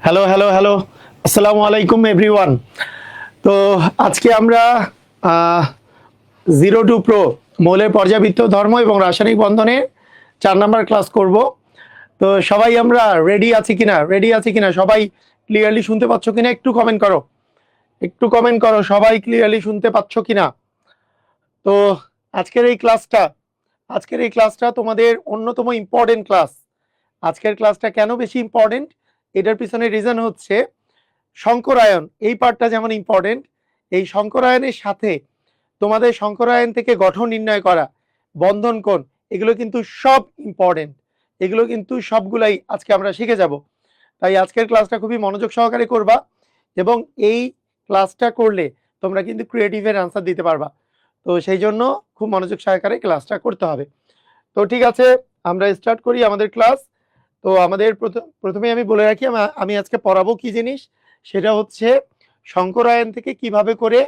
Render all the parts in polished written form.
Hello hello hello, আসসালামু আলাইকুম everyone. তো আজকে আমরা 02 প্রো মৌলের পর্যাবৃত্ত ধর্ম এবং রাসায়নিক বন্ধনের 4 নম্বর ক্লাস করব। তো সবাই আমরা রেডি আছি কিনা সবাই ক্লিয়ারলি শুনতে পাচ্ছ কিনা একটু কমেন্ট করো, সবাই ক্লিয়ারলি শুনতে পাচ্ছ কিনা। তো আজকের এই ক্লাসটা তোমাদের অন্যতম ইম্পর্টেন্ট ক্লাস। আজকের ক্লাসটা কেন বেশি ইম্পর্টেন্ট, এটার পিছনে রিজন হচ্ছে সংকরায়ন। এই পার্টটা যেমন ইম্পর্টেন্ট, এই সংকরায়নের সাথে তোমাদের সংকরায়ন থেকে গঠন নির্ণয় করা, বন্ধন কোণ, এগুলো কিন্তু সব ইম্পর্টেন্ট। এগুলো কিন্তু সবগুলাই আজকে আমরা শিখে যাব। তাই আজকের ক্লাসটা খুবই মনোযোগ সহকারে করবা এবং এই ক্লাসটা করলে তোমরা কিন্তু ক্রিয়েটিভের আনসার দিতে পারবা। তো সেই জন্য খুব মনোযোগ সহকারে ক্লাসটা করতে হবে। তো ঠিক আছে, আমরা স্টার্ট করি আমাদের ক্লাস। তো আমাদের প্রথমে আমি বলে রাখি আমি আজকে পড়াবো কি জিনিস, সেটা হচ্ছে সংকরায়ন থেকে কিভাবে করে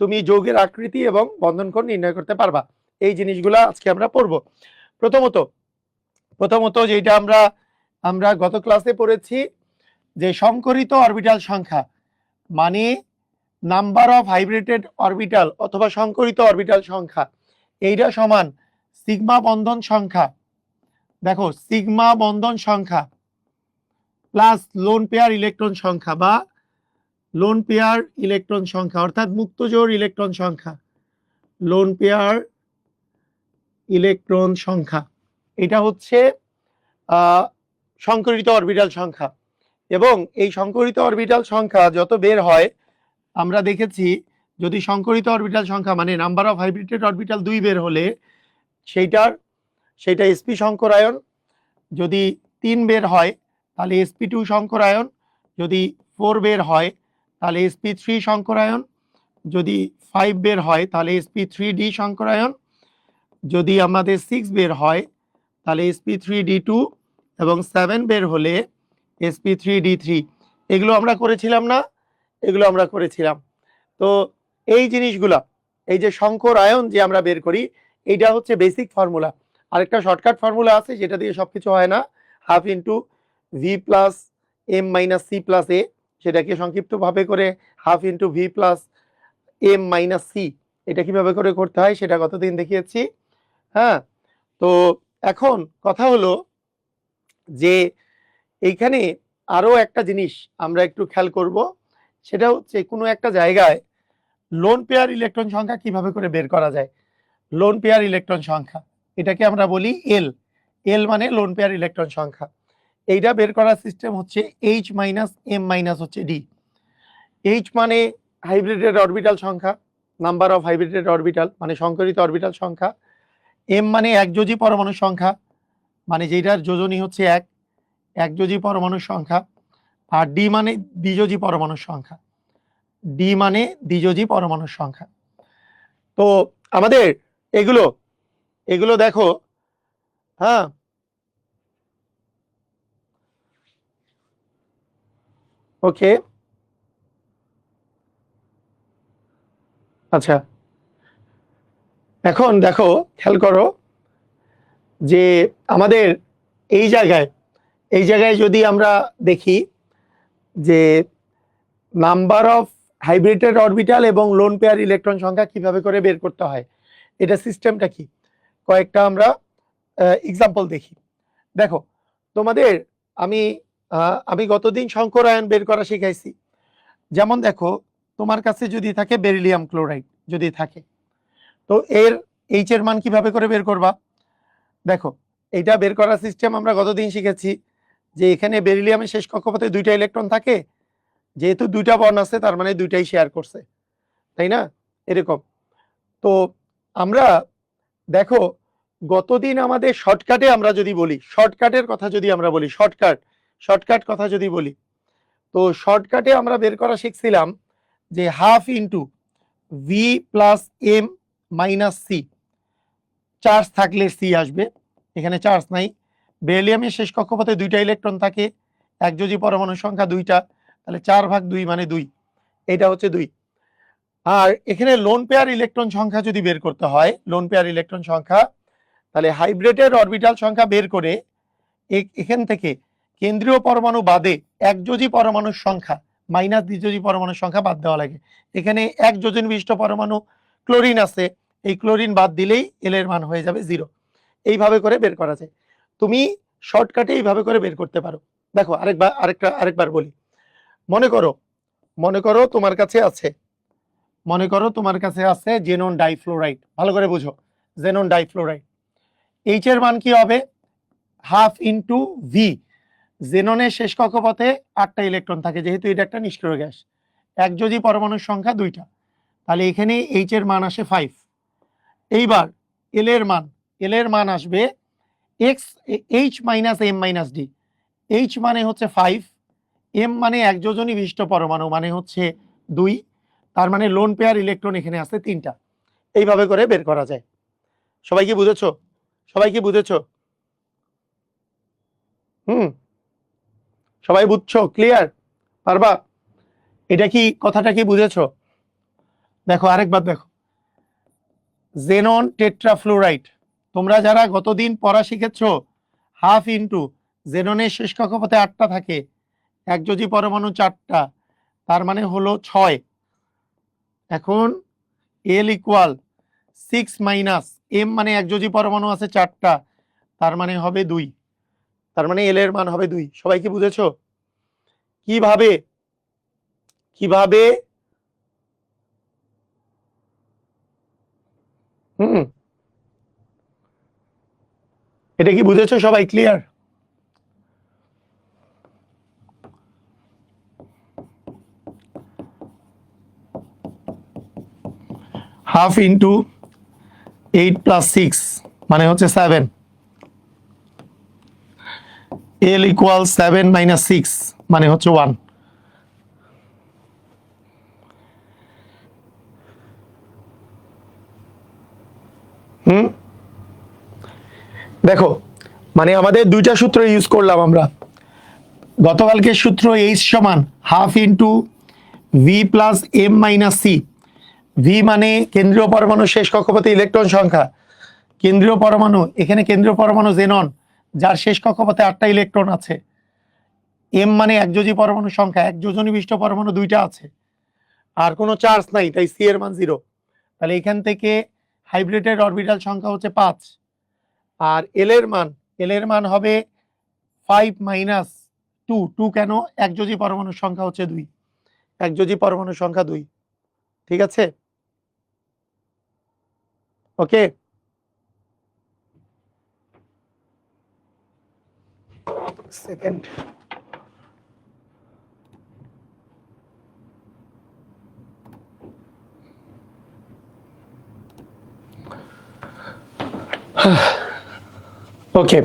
তুমি যৌগের আকৃতি এবং বন্ধন কোণ নির্ণয় করতে পারবা। এই জিনিসগুলা আজকে আমরা পড়বো। প্রথমত যেটা আমরা গত ক্লাসে পড়েছি যে সংকরিত অরবিটাল সংখ্যা মানে নাম্বার অফ হাইব্রিডেড অরবিটাল অথবা সংকরিত অরবিটাল সংখ্যা, এইটা সমান সিগমা বন্ধন সংখ্যা। দেখো, সিগমা বন্ধন সংখ্যা প্লাস লোন পেয়ার ইলেকট্রন সংখ্যা বা লোন পেয়ার ইলেকট্রন সংখ্যা, অর্থাৎ মুক্ত জোড় ইলেকট্রন সংখ্যা, লোন পেয়ার ইলেকট্রন সংখ্যা, এটা হচ্ছে সংকরিত অরবিটাল সংখ্যা। এবং এই সংকরিত অরবিটাল সংখ্যা যত বের হয়, আমরা দেখেছি যদি সংকরিত অরবিটাল সংখ্যা মানে নাম্বার অফ হাইব্রিডেড অরবিটাল 2 বের হলে সেইটা sp সংকরায়ন, যদি 3 বের হয় তাহলে sp2 সংকরায়ন, যদি 4 বের হয় তাহলে sp3 সংকরায়ন, যদি 5 বের হয় তাহলে sp3d সংকরায়ন, যদি আমাদের 6 বের হয় তাহলে sp3d2 এবং 7 বের হলে sp3d3। এগুলো আমরা করেছিলাম না? এগুলো আমরা করেছিলাম। তো এই জিনিসগুলা, এই যে সংকরায়ন যে আমরা বের করি, এইটা হচ্ছে বেসিক ফর্মুলা। আরেকটা শর্টকাট ফর্মুলা আছে যেটা দিয়ে সবকিছু হয় না, half into V plus M minus C plus A, সেটাকে সংক্ষিপ্তভাবে করে half into V plus M minus C. এটা কিভাবে করে করতে হয় সেটা গতদিন দেখিয়েছি। হ্যাঁ, তো এখন কথা হলো যে এইখানে আরো একটা জিনিস আমরা একটু খেয়াল করব, সেটা হচ্ছে কোনো একটা জায়গায় লোন পেয়ার ইলেকট্রন সংখ্যা কিভাবে করে বের করা যায়। লোন পেয়ার ইলেকট্রন সংখ্যা, এটাকে আমরা বলি এল মানে লোন পেয়ার ইলেকট্রন সংখ্যা। এইটা বের করার সিস্টেম হচ্ছে এইচ মাইনাস এম মাইনাস হচ্ছে ডি। এইচ মানে হাইব্রিডেড অরবিটাল সংখ্যা, নাম্বার অফ হাইব্রিডেড অরবিটাল মানে সংকরিত অরবিটাল সংখ্যা। এম মানে একযোজী পরমাণু সংখ্যা, মানে যেটার যোজনী হচ্ছে একযোজী পরমাণুর সংখ্যা। আর ডি মানে দ্বিযোজী পরমাণুর সংখ্যা, ডি মানে দ্বিযোজী পরমাণুর সংখ্যা। তো আমাদের এগুলো দেখো, হ্যাঁ, ওকে, আচ্ছা, এখন দেখো, খেয়াল করো যে আমাদের এই জায়গায় যদি আমরা দেখি যে নাম্বার অফ হাইব্রিডেড অরবিটাল এবং লোন পেয়ার ইলেকট্রন সংখ্যা কিভাবে করে বের করতে হয়, এটা সিস্টেমটা কি, কয়েকটা আমরা এক্সাম্পল দেখি। দেখো, তোমাদের আমি গতদিন সংকরায়ন বের করা শিখাইছি। যেমন দেখো, তোমার কাছে যদি থাকে বেরিলিয়াম ক্লোরাইড, যদি থাকে, তো এর এইচ এর মান কিভাবে করে বের করবা। দেখো, এইটা বের করার সিস্টেম আমরা গতদিন শিখেছি যে এখানে বেরিলিয়ামের শেষ কক্ষপথে 2টা ইলেকট্রন থাকে, যেহেতু 2টা বর্ণ আছে তার মানে 2টাই শেয়ার করছে, তাই না? এরকম। তো আমরা দেখো, গতদিন আমাদের শর্টকাটে আমরা যদি বলি, শর্টকাটের কথা যদি আমরা বলি, শর্টকাট কথা যদি বলি, তো শর্টকাটে আমরা বের করা শিখছিলাম যে half into V plus M minus C. Charge থাকলে সি আসবে, এখানে চার্জ নাই। বেরিলিয়ামের শেষ কক্ষপথে 2টা ইলেকট্রন থাকে, একযোজী পরমাণুর সংখ্যা 2টা, তাহলে 4/2 মানে 2, এটা হচ্ছে 2। আর এখানে লোন পেয়ার ইলেকট্রন সংখ্যা যদি বের করতে হয়, লোন পেয়ার ইলেকট্রন সংখ্যা, তাহলে হাইব্রিডের অরবিটাল সংখ্যা বের করে এখান থেকে কেন্দ্রীয় পরমাণু বাদে একযোজী পরমাণুর সংখ্যা মাইনাস দ্বিযোজী পরমাণুর সংখ্যা বাদ দেওয়া লাগে। এখানে এক যোজন বিশিষ্ট পরমাণু ক্লোরিন আছে, এই ক্লোরিন বাদ দিলেই এল এর মান হয়ে যাবে 0। এইভাবে করে বের করা যায়। তুমি শর্টকাটে এইভাবে করে বের করতে পারো। দেখো আরেকবার বলি। মনে করো তোমার কাছে আছে জেনন ডাইফ্লোরাইড। ভালো করে বুঝো, জেনন ডাইফ্লোরাইড, এইচ এর মান কি হবে? Half into V. জেননের শেষ কক্ষপথে 8টা ইলেকট্রন থাকে, যেহেতু এটা একটা নিষ্ক্রিয় গ্যাস। একযোজী পরমাণুর সংখ্যা 2টা, তাহলে এখানে এইচ এর মান আসে 5। এইবার এল এর মান আসবে X H minus M minus D. H মানে হচ্ছে 5, এম মানে একযোজনী বিশিষ্ট পরমাণু মানে হচ্ছে 2, তার মানে লোন পেয়ার ইলেকট্রন এখানে আছে 3টা। এইভাবে করে বের করা যায়। সবাই কি বুঝেছো? সবাই বুঝছো? ক্লিয়ার? পারবা? কথাটা কি বুঝেছো? দেখো আরেকবার দেখো, জেনন টেট্রাফ্লোরাইড। তোমরা যারা গতদিন পড়া শিখেছো, হাফ ইন্টু জেননের শেষ কক্ষপথে 8টা থাকে, একযোজী পরমাণু 4টা, তার মানে হলো 6। এখন এল ইকুয়াল 6 মাইনাস এম মানে একযোজী পরমাণু আছে 4টা, তার মানে হবে 2, তার মানে এল এর মান হবে 2। সবাই কি বুঝেছো? কিভাবে এটা কি বুঝেছো সবাই? ক্লিয়ার? হাফ ইন্টু 8 প্লাস 6 মানে হচ্ছে 7। এল ইকুয়াল 7 মাইনাস 6 মানে হচ্ছে 1। দেখো, মানে আমাদের 2টা সূত্র ইউজ করলাম আমরা। গতকালকের সূত্র এইচ সমান half into V plus M minus C. V মানে কেন্দ্রীয় পরমাণু শেষ কক্ষপথে ইলেকট্রন সংখ্যা। কেন্দ্রীয় পরমাণু, এখানে কেন্দ্রীয় পরমাণু জেনন, যার শেষ কক্ষপথে 8টা ইলেকট্রন আছে। এম মানে একযোজী পরমাণু সংখ্যা, একযোজনী বিশিষ্ট পরমাণু 2টা আছে, আর কোনো চার্জ নাই, তাই সি এর মান 0। তাহলে এখান থেকে হাইব্রিডের অরবিটাল সংখ্যা হচ্ছে 5। আর এল এর মান হবে 5 মাইনাস 2। কেন? একযোজী পরমাণুর সংখ্যা হচ্ছে 2, একযোজী পরমাণুর সংখ্যা 2। ঠিক আছে? ওকে, সেকেন্ড। ওকে,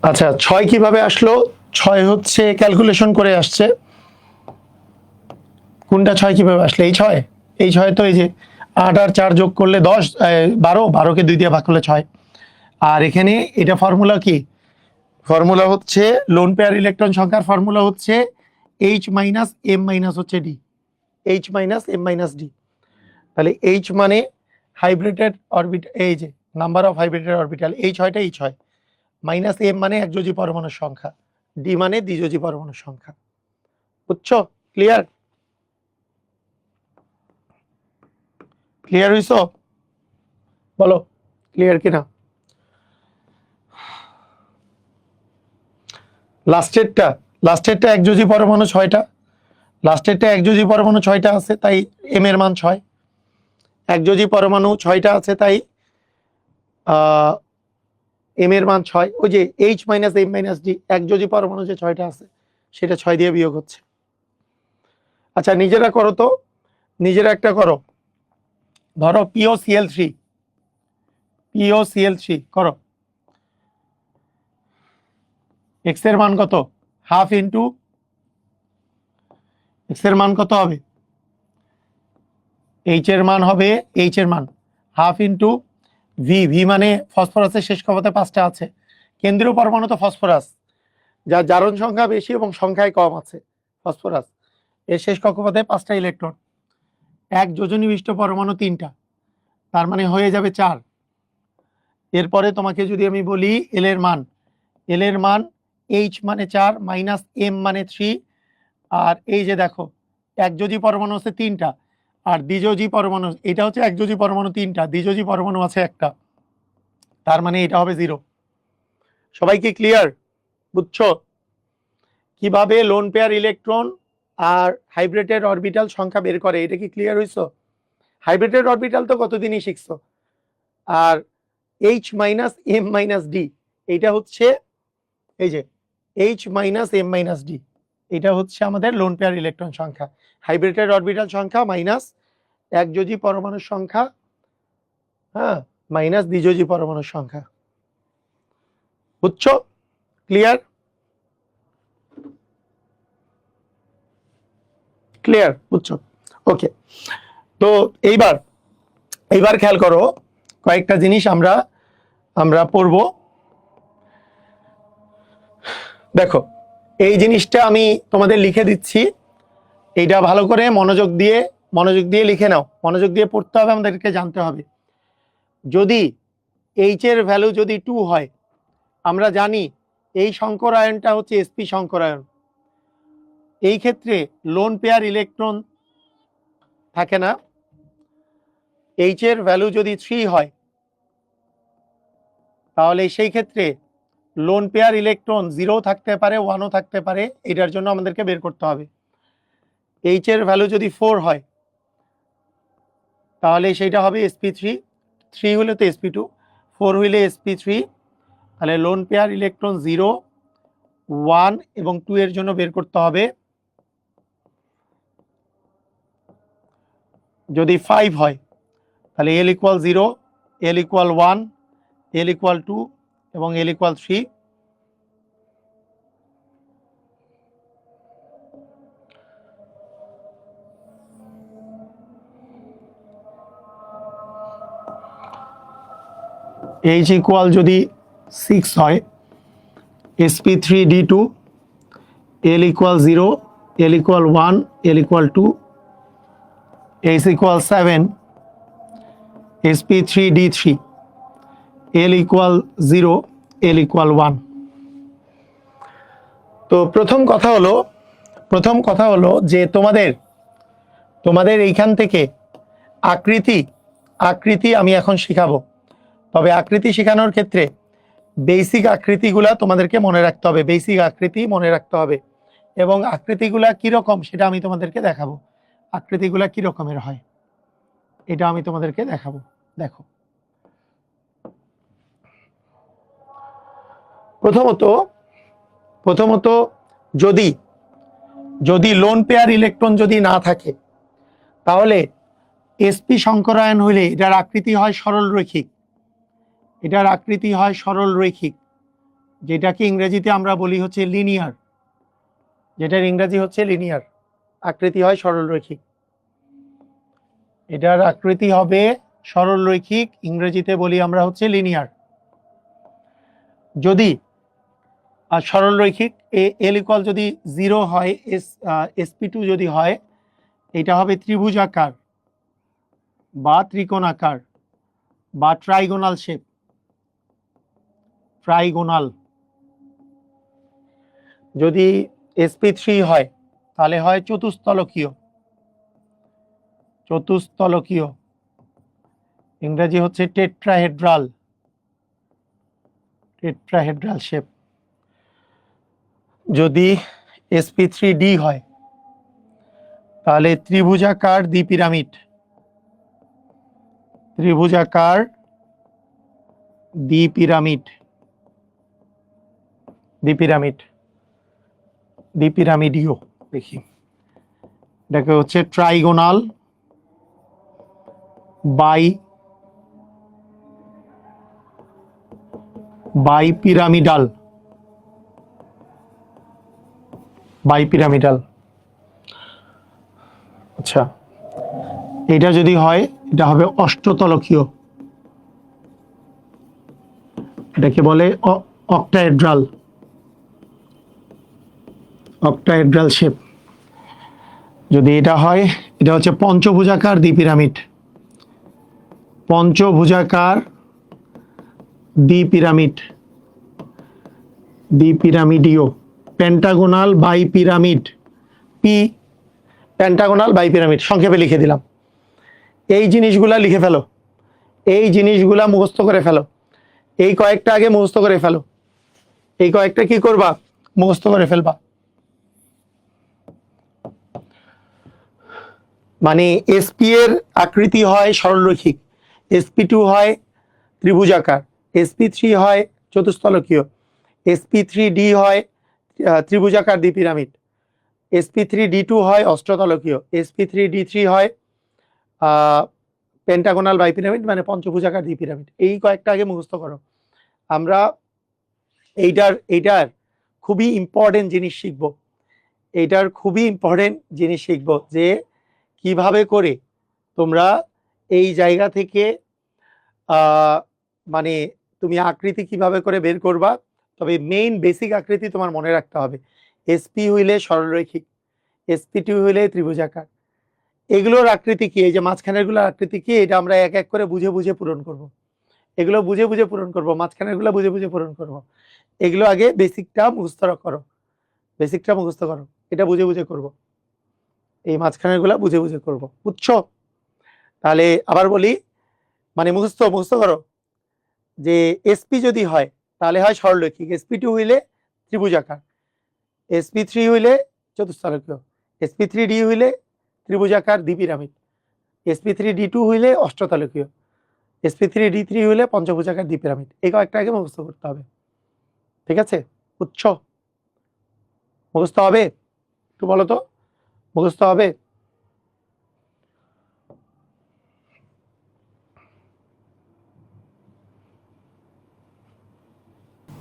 আচ্ছা 6 কিভাবে আসলো? 6 হচ্ছে ক্যালকুলেশন করে আসছে। কোনটা 6 কিভাবে আসলে? এই 6 তো এই যে 8 আর 4 যোগ করলে 10, 12কে 2 দিয়ে ভাগ করলে 6। আর এখানে এটা ফর্মুলা কি? ফর্মুলা হচ্ছে লোন পেয়ার ইলেকট্রন সংখ্যার ফর্মুলা হচ্ছে এইচ মাইনাস এম মাইনাস হচ্ছে D. H minus M minus D. তাহলে এইচ মানে হাইব্রিডেড অরবিটাল, এই যে নাম্বার অফ হাইব্রিডেড অরবিটাল, এই 6টা এই 6, মাইনাস এম মানে একযোজী পরমাণুর সংখ্যা, ডি মানে দ্বিযোজী পরমাণুর সংখ্যা। বুঝছো? ক্লিয়ার? ক্লিয়ার হইছো? বলো ক্লিয়ার কিনা। লাস্টেরটা একযোজী পরমাণু 6টা, লাস্টেরটা একযোজী পরমাণু 6টা আছে, তাই এম এর মান 6। একযোজী পরমাণু 6টা আছে, তাই এম এর মান 6। ওই যে H minus M minus D, একযোজী পরমাণু যে 6টা আছে সেটা 6 দিয়ে বিয়োগ হচ্ছে। আচ্ছা নিজেরা করো তো, নিজেরা একটা করো। ধরো POCl3 করো। এক্স এর মান কত? হাফ ইন্টু, এক্স এর মান কত হবে? এইচ এর মান হবে, এইচ এর মান হাফ ইন্টু ভি মানে ফসফরাসের শেষ কক্ষপথে 5টা আছে। কেন্দ্রীয় পরমাণু তো ফসফরাস, যার জারণ সংখ্যা বেশি এবং সংখ্যায় কম আছে ফসফরাস, এর শেষ কক্ষপথে 5টা ইলেকট্রন, এক যোজনী বিশিষ্ট পরমাণু 3টা, তার মানে হয়ে যাবে 4। এরপরে তোমাকে যদি আমি বলি এল এর মান এইচ মানে 4 মাইনাস এম মানে 3, আর এই যে দেখো একযোজী পরমাণু আছে 3টা, আর দ্বিযোজী পরমাণু, এটা হচ্ছে একযোজী পরমাণু 3টা, দ্বিযোজী পরমাণু আছে একটা, তার মানে এটা হবে 0। সবাইকে ক্লিয়ার? বুঝছো কিভাবে লোন পেয়ার ইলেকট্রন আর হাইব্রিডেড অরবিটাল সংখ্যা বের করে? এটা কি ক্লিয়ার হইছো? হাইব্রিডেড অরবিটাল তো কতদিনই শিখছো। আর H minus M minus D, এটা হচ্ছে এই যে H minus M minus D, এটা হচ্ছে আমাদের লোন পেয়ার ইলেকট্রন সংখ্যা। হাইব্রিডেড অরবিটাল সংখ্যা মাইনাস একযোজী পরমাণুর সংখ্যা, হ্যাঁ, মাইনাস দ্বিযোজী পরমাণুর সংখ্যা। বুঝছো? ক্লিয়ার? ক্লিয়ার? বুঝছো? ওকে, তো এইবার খেয়াল করো, কয়েকটা জিনিস আমরা পড়বো। দেখো এই জিনিসটা আমি তোমাদের লিখে দিচ্ছি, এইটা ভালো করে মনোযোগ দিয়ে লিখে নাও, মনোযোগ দিয়ে পড়তে হবে, আমাদেরকে জানতে হবে। যদি এইচ এর ভ্যালু যদি 2 হয়, আমরা জানি এই সংকরায়নটা হচ্ছে sp সংকরায়ন, এই ক্ষেত্রে লোন পেয়ার ইলেকট্রন থাকে না। এইচ এর ভ্যালু যদি 3 হয়, তাহলে সেই ক্ষেত্রে লোন পেয়ার ইলেকট্রন 0 থাকতে পারে, 1ও থাকতে পারে, এটার জন্য আমাদেরকে বের করতে হবে। এইচ এর ভ্যালু যদি 4 হয়, তাহলে সেটা হবে sp3, 3 হলে তো sp2, 4 হইলে sp3, তাহলে লোন পেয়ার ইলেকট্রন 0, 1 এবং 2 এর জন্য বের করতে হবে। যদি 5 হয়, তাহলে l equal 0, l equal 1, l equal 2 এবং l ইকুয়াল 3। H ইকুয়াল যদি 6 হয়, sp3d2, l equal 0, l equal 1, l equal 2, H equal 7, sp3d3, l equal 0, l equal 1। তো প্রথম কথা হলো যে তোমাদের এইখান থেকে আকৃতি আমি এখন শিখাবো, তবে আকৃতি শেখানোর ক্ষেত্রে বেসিক আকৃতিগুলা তোমাদেরকে মনে রাখতে হবে, বেসিক আকৃতি মনে রাখতে হবে, এবং আকৃতিগুলা কিরকম সেটা আমি তোমাদেরকে দেখাবো। আকৃতিগুলা কি রকমের হয় এটা আমি তোমাদেরকে দেখাবো। দেখো, প্রথমত যদি লোন পেয়ার ইলেকট্রন যদি না থাকে, তাহলে sp সংকরায়ন হইলে এটার আকৃতি হয় সরল রৈখিক, যেটাকে ইংরেজিতে আমরা বলি হচ্ছে লিনিয়ার, যেটার ইংরেজি হচ্ছে লিনিয়ার, আকৃতি হয় সরল রৈখিক, এটার আকৃতি হবে সরল রৈখিক, ইংরেজিতে বলি আমরা হচ্ছে লিনিয়ার। যদি সরল রৈখিক, l ইকুয়াল যদি 0 হয়, sp2 যদি হয়, এটা হবে ত্রিভুজাকার বা ত্রিকোণাকার বা ট্রাইগোনাল শেপ, ট্রাইগোনাল। যদি sp3 হয়, তাহলে হয় চতুস্তলকীয়, ইংরেজি হচ্ছে টেট্রাহেড্রাল শেপ। যদি sp3d হয়, তাহলে ত্রিভুজাকার দ্বিপিরামিড, দ্বিপিরামিডীয়, দেখি এটাকে হচ্ছে ট্রাইগোনাল বাইপিরামিডাল। আচ্ছা, এটা যদি হয়, এটা হবে অষ্টতলকীয়, এটাকে বলে অক্টাহেড্রাল শেপ। যদি এটা হয়, এটা হচ্ছে পঞ্চভুজাকার দ্বিপিরামিড, দ্বিপিরামিডীয়, পেন্টাগোনাল বাইপিরামিড, পি পেন্টাগোনাল বাইপিরামিড সংক্ষেপে লিখে দিলাম। এই জিনিসগুলা লিখে ফেলো, এই জিনিসগুলা মুখস্থ করে ফেলো, এই কয়েকটা আগে মুখস্থ করে ফেলো, এই কয়েকটা কি করবা, মুখস্থ করে ফেলবা। মানে এসপি এর আকৃতি হয় সরলরৈখিক, sp2 হয় ত্রিভুজাকার, sp3 হয় চতুস্তলকীয়, sp3d হয় ত্রিভুজাকার দ্বিপিরামিড, sp3d2 হয় অষ্টতলকীয়, sp3d3 হয় পেন্টাগোনাল বাইপিরামিড মানে পঞ্চভুজাকার দ্বিপিরামিড। এই কয়েকটা আগে মুখস্থ করো। আমরা এইটার খুবই ইম্পর্টেন্ট জিনিস শিখবো, এইটার খুবই ইম্পর্টেন্ট জিনিস শিখবো যে কিভাবে করে তোমরা এই জায়গা থেকে মানে তুমি আকৃতি কিভাবে করে বের করবা। তবে মেইন বেসিক আকৃতি তোমার মনে রাখতে হবে, এসপি হইলে সরলরৈখিক, sp2 হইলে ত্রিভুজাকার। এগুলোর আকৃতি কি, এই যে মাঝখানের গুলোর আকৃতি কি, এটা আমরা এক এক করে বুঝে বুঝে পূরণ করব। এগুলো বুঝে বুঝে পূরণ করব, মাঝখানের গুলো বুঝে বুঝে পূরণ করব। এগুলো আগে বেসিকটা মুখস্থ করো, বেসিকটা মুখস্থ করো, এটা বুঝে বুঝে করব, এই মাঝখানের গুলা বুঝে বুঝে করব, বুঝছো? তাহলে আবার বলি, মানে মুখস্থ করো যে এসপি যদি হয় তাহলে হয় সরলরৈখিক, sp2 হইলে ত্রিভুজাকার, sp3 হইলে চতুস্তলকীয়, sp3d হইলে ত্রিভুজাকার দ্বিপিরামিড, sp3d2 হইলে অষ্টতলকীয়, sp3d3 হইলে পঞ্চভুজাকার দ্বিপিরামিড। এই কয়েকটা আগে মুখস্থ করতে হবে, ঠিক আছে? বুঝছো? মুখস্থ হবে? একটু বলো তো, মুখস্থ হবে?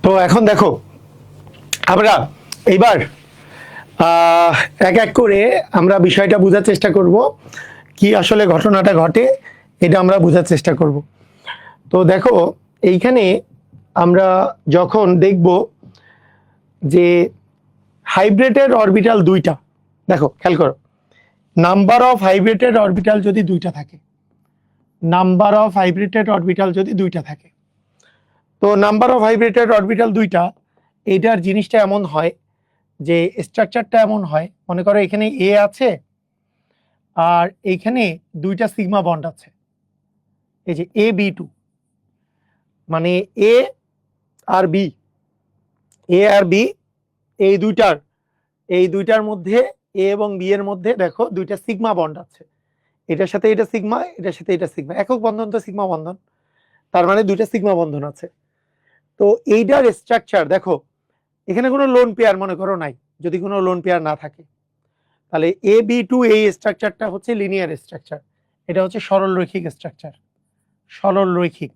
তো এখন দেখো আমরা এইবার এক এক করে আমরা বিষয়টা বোঝার চেষ্টা করব, কি আসলে ঘটনাটা ঘটে এটা আমরা বোঝার চেষ্টা করব। তো দেখো এইখানে আমরা যখন দেখব যে হাইব্রেটেড অরবিটাল দুইটা, দেখো খেয়াল করো, নাম্বার অফ হাইব্রেটেড অরবিটাল যদি দুইটা থাকে, নাম্বার অফ হাইব্রেটেড অরবিটাল যদি দুইটা থাকে, তো নাম্বার অফ হাইব্রেটেড অরবিটাল দুইটা, এইটার জিনিসটা এমন হয় যে স্ট্রাকচারটা এমন হয়, মনে করো এখানে এ আছে আর এইখানে দুইটা সিগমা বন্ড আছে, এই যে AB2, মানে এ আর বি, এ আর বি এই দুইটার মধ্যে, এ এবং বি এর মধ্যে দেখো দুইটা সিগমা বন্ড আছে, এটার সাথে এটা সিগমা, এটার সাথে এটা সিগমা, একক বন্ধন তো সিগমা বন্ধন, তার মানে দুইটা সিগমা বন্ধন আছে। তো এইটার স্ট্রাকচার দেখো, এখানে কোনো লোন পেয়ার মনে করো নাই, যদি কোনো লোন পেয়ার না থাকে তাহলে AB2 এই স্ট্রাকচারটা হচ্ছে লিনিয়ার স্ট্রাকচার, এটা হচ্ছে সরলরৈখিক স্ট্রাকচার, সরলরৈখিক।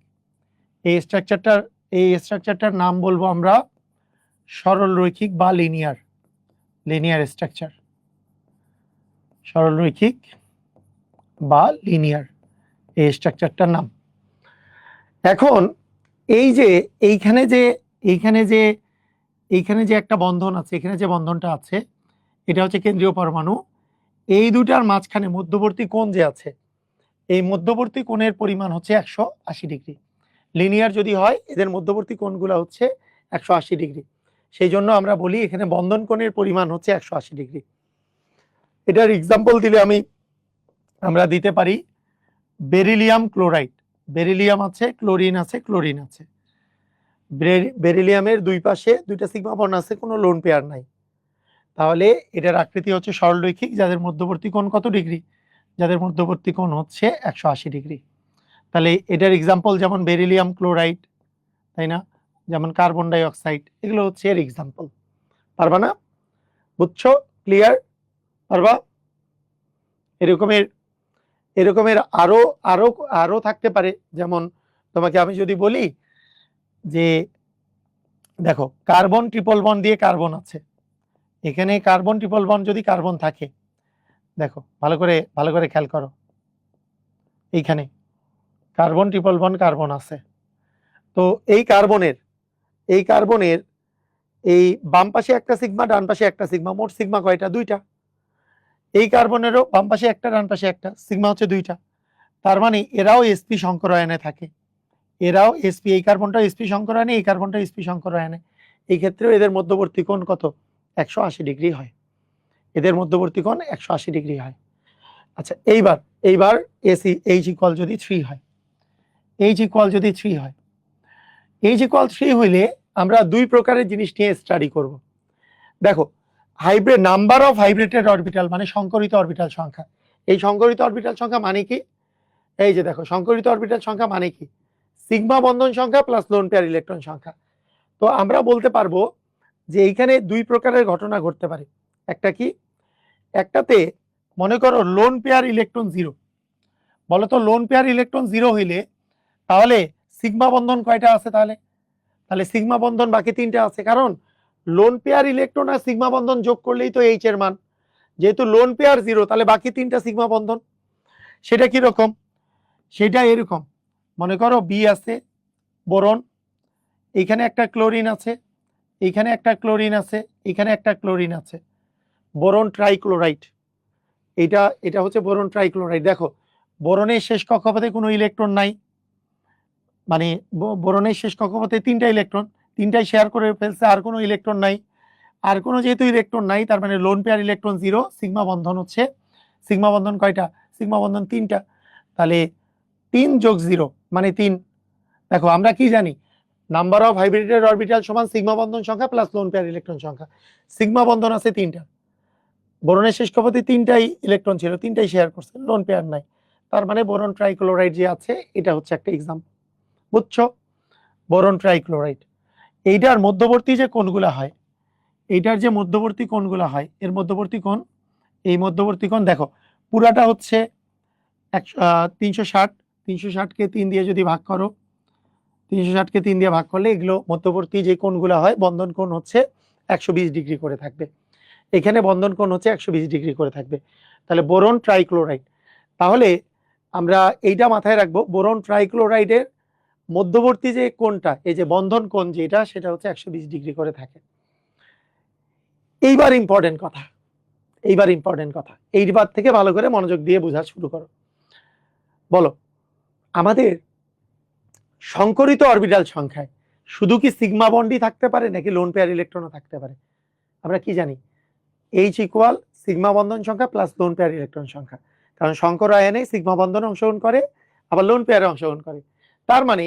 এই স্ট্রাকচারটার নাম বলবো আমরা সরলরৈখিক বা লিনিয়ার স্ট্রাকচার, সরলরৈখিক বা লিনিয়ার এই স্ট্রাকচারটার নাম। এখন এই যে এইখানে যে একটা বন্ধন আছে, এখানে যে বন্ধনটা আছে এটা হচ্ছে কেন্দ্রীয় পরমাণু, এই দুটার মাঝখানে মধ্যবর্তী কোণ যে আছে, এই মধ্যবর্তী কোণের পরিমাণ হচ্ছে 180 ডিগ্রি। লিনিয়ার যদি হয় এদের মধ্যবর্তী কোণগুলো হচ্ছে 180 ডিগ্রি, সেই জন্য আমরা বলি এখানে বন্ধন কোণের পরিমাণ হচ্ছে 180 ডিগ্রি। এটার এক্সাম্পল দিলে আমরা দিতে পারি বেরিলিয়াম ক্লোরাইড, বেরিলিয়াম আছে, ক্লোরিন আছে, ক্লোরিন আছে, বেরিলিয়ামের দুই পাশে দুইটা সিগমা বন্ড আছে, কোনো লোন পেয়ার নাই, তাহলে এটার আকৃতি হচ্ছে সরলরৈখিক, যাদের মধ্যবর্তী কোণ কত ডিগ্রি, যাদের মধ্যবর্তী কোণ হচ্ছে 180 ডিগ্রি। তাহলে এটার এক্সাম্পল যেমন বেরিলিয়াম ক্লোরাইড, তাই না, যেমন কার্বন ডাই অক্সাইড, এগুলো হচ্ছে এর এক্সাম্পল। পারবা না? বুঝছো? ক্লিয়ার? পারবা? এরকমের আরো আরো আরো থাকতে পারে, যেমন তোমাকে আমি যদি বলি যে দেখো কার্বন ট্রিপল বন্ড দিয়ে কার্বন আছে, এখানে কার্বন ট্রিপল বন্ড যদি কার্বন থাকে, দেখো ভালো করে খেয়াল করো, এইখানে কার্বন ট্রিপল বন্ড কার্বন আছে, তো এই কার্বনের এই বাম পাশে একটা সিগমা, ডান পাশে একটা সিগমা, মোট সিগমা কয়টা? দুইটা। এই কার্বনেরও বাম পাশে একটা, ডান পাশে একটা, সিগমা হচ্ছে দুইটা, তার মানে এরাও sp সংকরায়নে থাকে, এরাও sp, এই কার্বনটা sp সংকরায়নে, এই কার্বনটা sp সংকরায়নে, এই ক্ষেত্রেও এদের মধ্যবর্তী কোণ কত? 180 ডিগ্রি হয়। এদের মধ্যবর্তী কোণ 180 ডিগ্রি হয়। আচ্ছা, এইবার এসি এইচ ইকুয়াল যদি 3 হয়, এইচ ইকুয়াল যদি 3 হয়, এইচ ইকুয়াল 3 হইলে আমরা দুই প্রকারের জিনিস নিয়ে স্টাডি করব। দেখো, হাইব্রিড নাম্বার অফ হাইব্রিডেড অরবিটাল মানে সংকরিত অরবিটাল সংখ্যা। এই সংকরিত অরবিটাল সংখ্যা মানে কি? এই যে দেখো, সংকরিত অরবিটাল সংখ্যা মানে কি? সিগমা বন্ধন সংখ্যা প্লাস লোন পেয়ার ইলেকট্রন সংখ্যা। তো আমরা বলতে পারবো যে এইখানে দুই প্রকারের ঘটনা ঘটতে পারে। একটা কি? একটাতে মনে করো লোন পেয়ার ইলেকট্রন 0। বলতো লোন পেয়ার ইলেকট্রন 0 হইলে তাহলে সিগমা বন্ধন কয়টা আছে? তাহলে সিগমা বন্ধন বাকি 3টা আছে, কারণ লোন পেয়ার ইলেকট্রন আর সিগমা বন্ধন যোগ করলেই তো এইচ এর মান। যেহেতু লোন পেয়ার 0, তাহলে বাকি 3টা সিগমা বন্ধন। সেটা কি রকম? সেটা এরকম, মনে করো বি আছে, বোরন, এইখানে একটা ক্লোরিন আছে, এইখানে একটা ক্লোরিন আছে, এখানে একটা ক্লোরিন আছে, বোরন ট্রাইক্লোরাইড। এটা হচ্ছে বোরন ট্রাইক্লোরাইড। দেখো, বোরনের শেষ কক্ষপথে কোনো ইলেকট্রন নাই, মানে বোরনের শেষ কক্ষপথে 3টা ইলেকট্রন, 3টাই শেয়ার করে ফেলছে, আর কোনো ইলেকট্রন নাই। আর কোনো যেহেতু ইলেকট্রন নাই, তার মানে লোন পেয়ার ইলেকট্রন 0, সিগমা বন্ধন হচ্ছে, সিগমা বন্ধন কয়টা? সিগমা বন্ধন 3টা। তাহলে 3 যোগ 0 মানে 3। দেখো, আমরা কি জানি? নাম্বার অফ হাইব্রিডেড অরবিটাল সমান সিগমা বন্ধন সংখ্যা প্লাস লোন পেয়ার ইলেকট্রন সংখ্যা। সিগমা বন্ধন আছে 3টা, বোরনের শেষ কক্ষপথে 3টাই ইলেকট্রন ছিল, 3টাই শেয়ার করছে, লোন পেয়ার নাই। তার মানে বোরন ট্রাইক্লোরাইড যে আছে, এটা হচ্ছে একটা এক্সাম্পল। বুঝছো? Boron trichloride. এইটার মধ্যবর্তী যে কোণগুলা হয়, এইটার যে মধ্যবর্তী কোণগুলা হয়, এর মধ্যবর্তী কোণ, এই মধ্যবর্তী কোণ দেখো পুরাটা হচ্ছে 360। 360কে 3 দিয়ে যদি ভাগ করো, 360কে 3 দিয়ে ভাগ করলে এগুলো মধ্যবর্তী যে কোণগুলো হয়, বন্ধন কোণ হচ্ছে 120 ডিগ্রি করে থাকবে। এখানে বন্ধন কোণ হচ্ছে 120 ডিগ্রি করে থাকবে। তাহলে বোরন ট্রাইক্লোরাইড। তাহলে আমরা এইটা মাথায় রাখবো, বোরন ট্রাইক্লোরাইডের মধ্যবর্তী যে কোণটা, এই যে বন্ধন কোণ যেটা, সেটা হচ্ছে 120 ডিগ্রি করে থাকে। এইবার ইম্পর্টেন্ট কথা, এইবার থেকে ভালো করে মনোযোগ দিয়ে বোঝা শুরু করো। বলো, আমাদের সংকরিত অরবিটাল সংখ্যায় শুধু কি সিগমা বন্ডই থাকতে পারে নাকি লোন পেয়ার ইলেকট্রনও থাকতে পারে? আমরা কি জানি? এইচ ইকুয়াল সিগমা বন্ধন সংখ্যা প্লাস লোন পেয়ার ইলেকট্রন সংখ্যা। কারণ সংকর আয়নে সিগমা বন্ধনে অংশগ্রহণ করে, আবার লোন পেয়ারে অংশগ্রহণ করে। তার মানে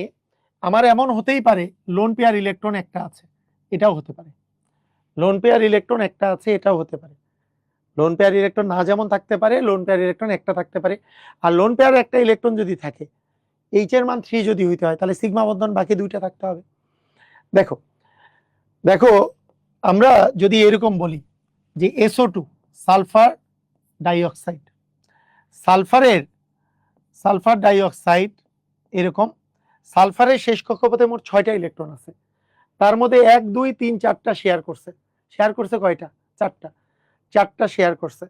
আমার এমন হতেই পারে লোন পেয়ার ইলেকট্রন একটা আছে, এটাও হতে পারে। লোন পেয়ার ইলেকট্রন একটা আছে, এটাও হতে পারে। লোন পেয়ার ইলেকট্রন না যেমন থাকতে পারে, লোন পেয়ার ইলেকট্রন একটা থাকতে পারে। আর লোন পেয়ার একটা ইলেকট্রন যদি থাকে, এইচ এর মান 3 যদি হইতে হয়, তাহলে সিগমা বন্ধন বাকি 2টা থাকতে হবে। দেখো দেখো, আমরা যদি এরকম বলি যে SO2 sulphur dioxide, sulphur dioxide এরকম, সালফারের শেষ কক্ষপথে মোট 6টা ইলেকট্রন আছে, তার মধ্যে 1 2 3 4টা শেয়ার করছে কয়টা? 4টা শেয়ার করছে।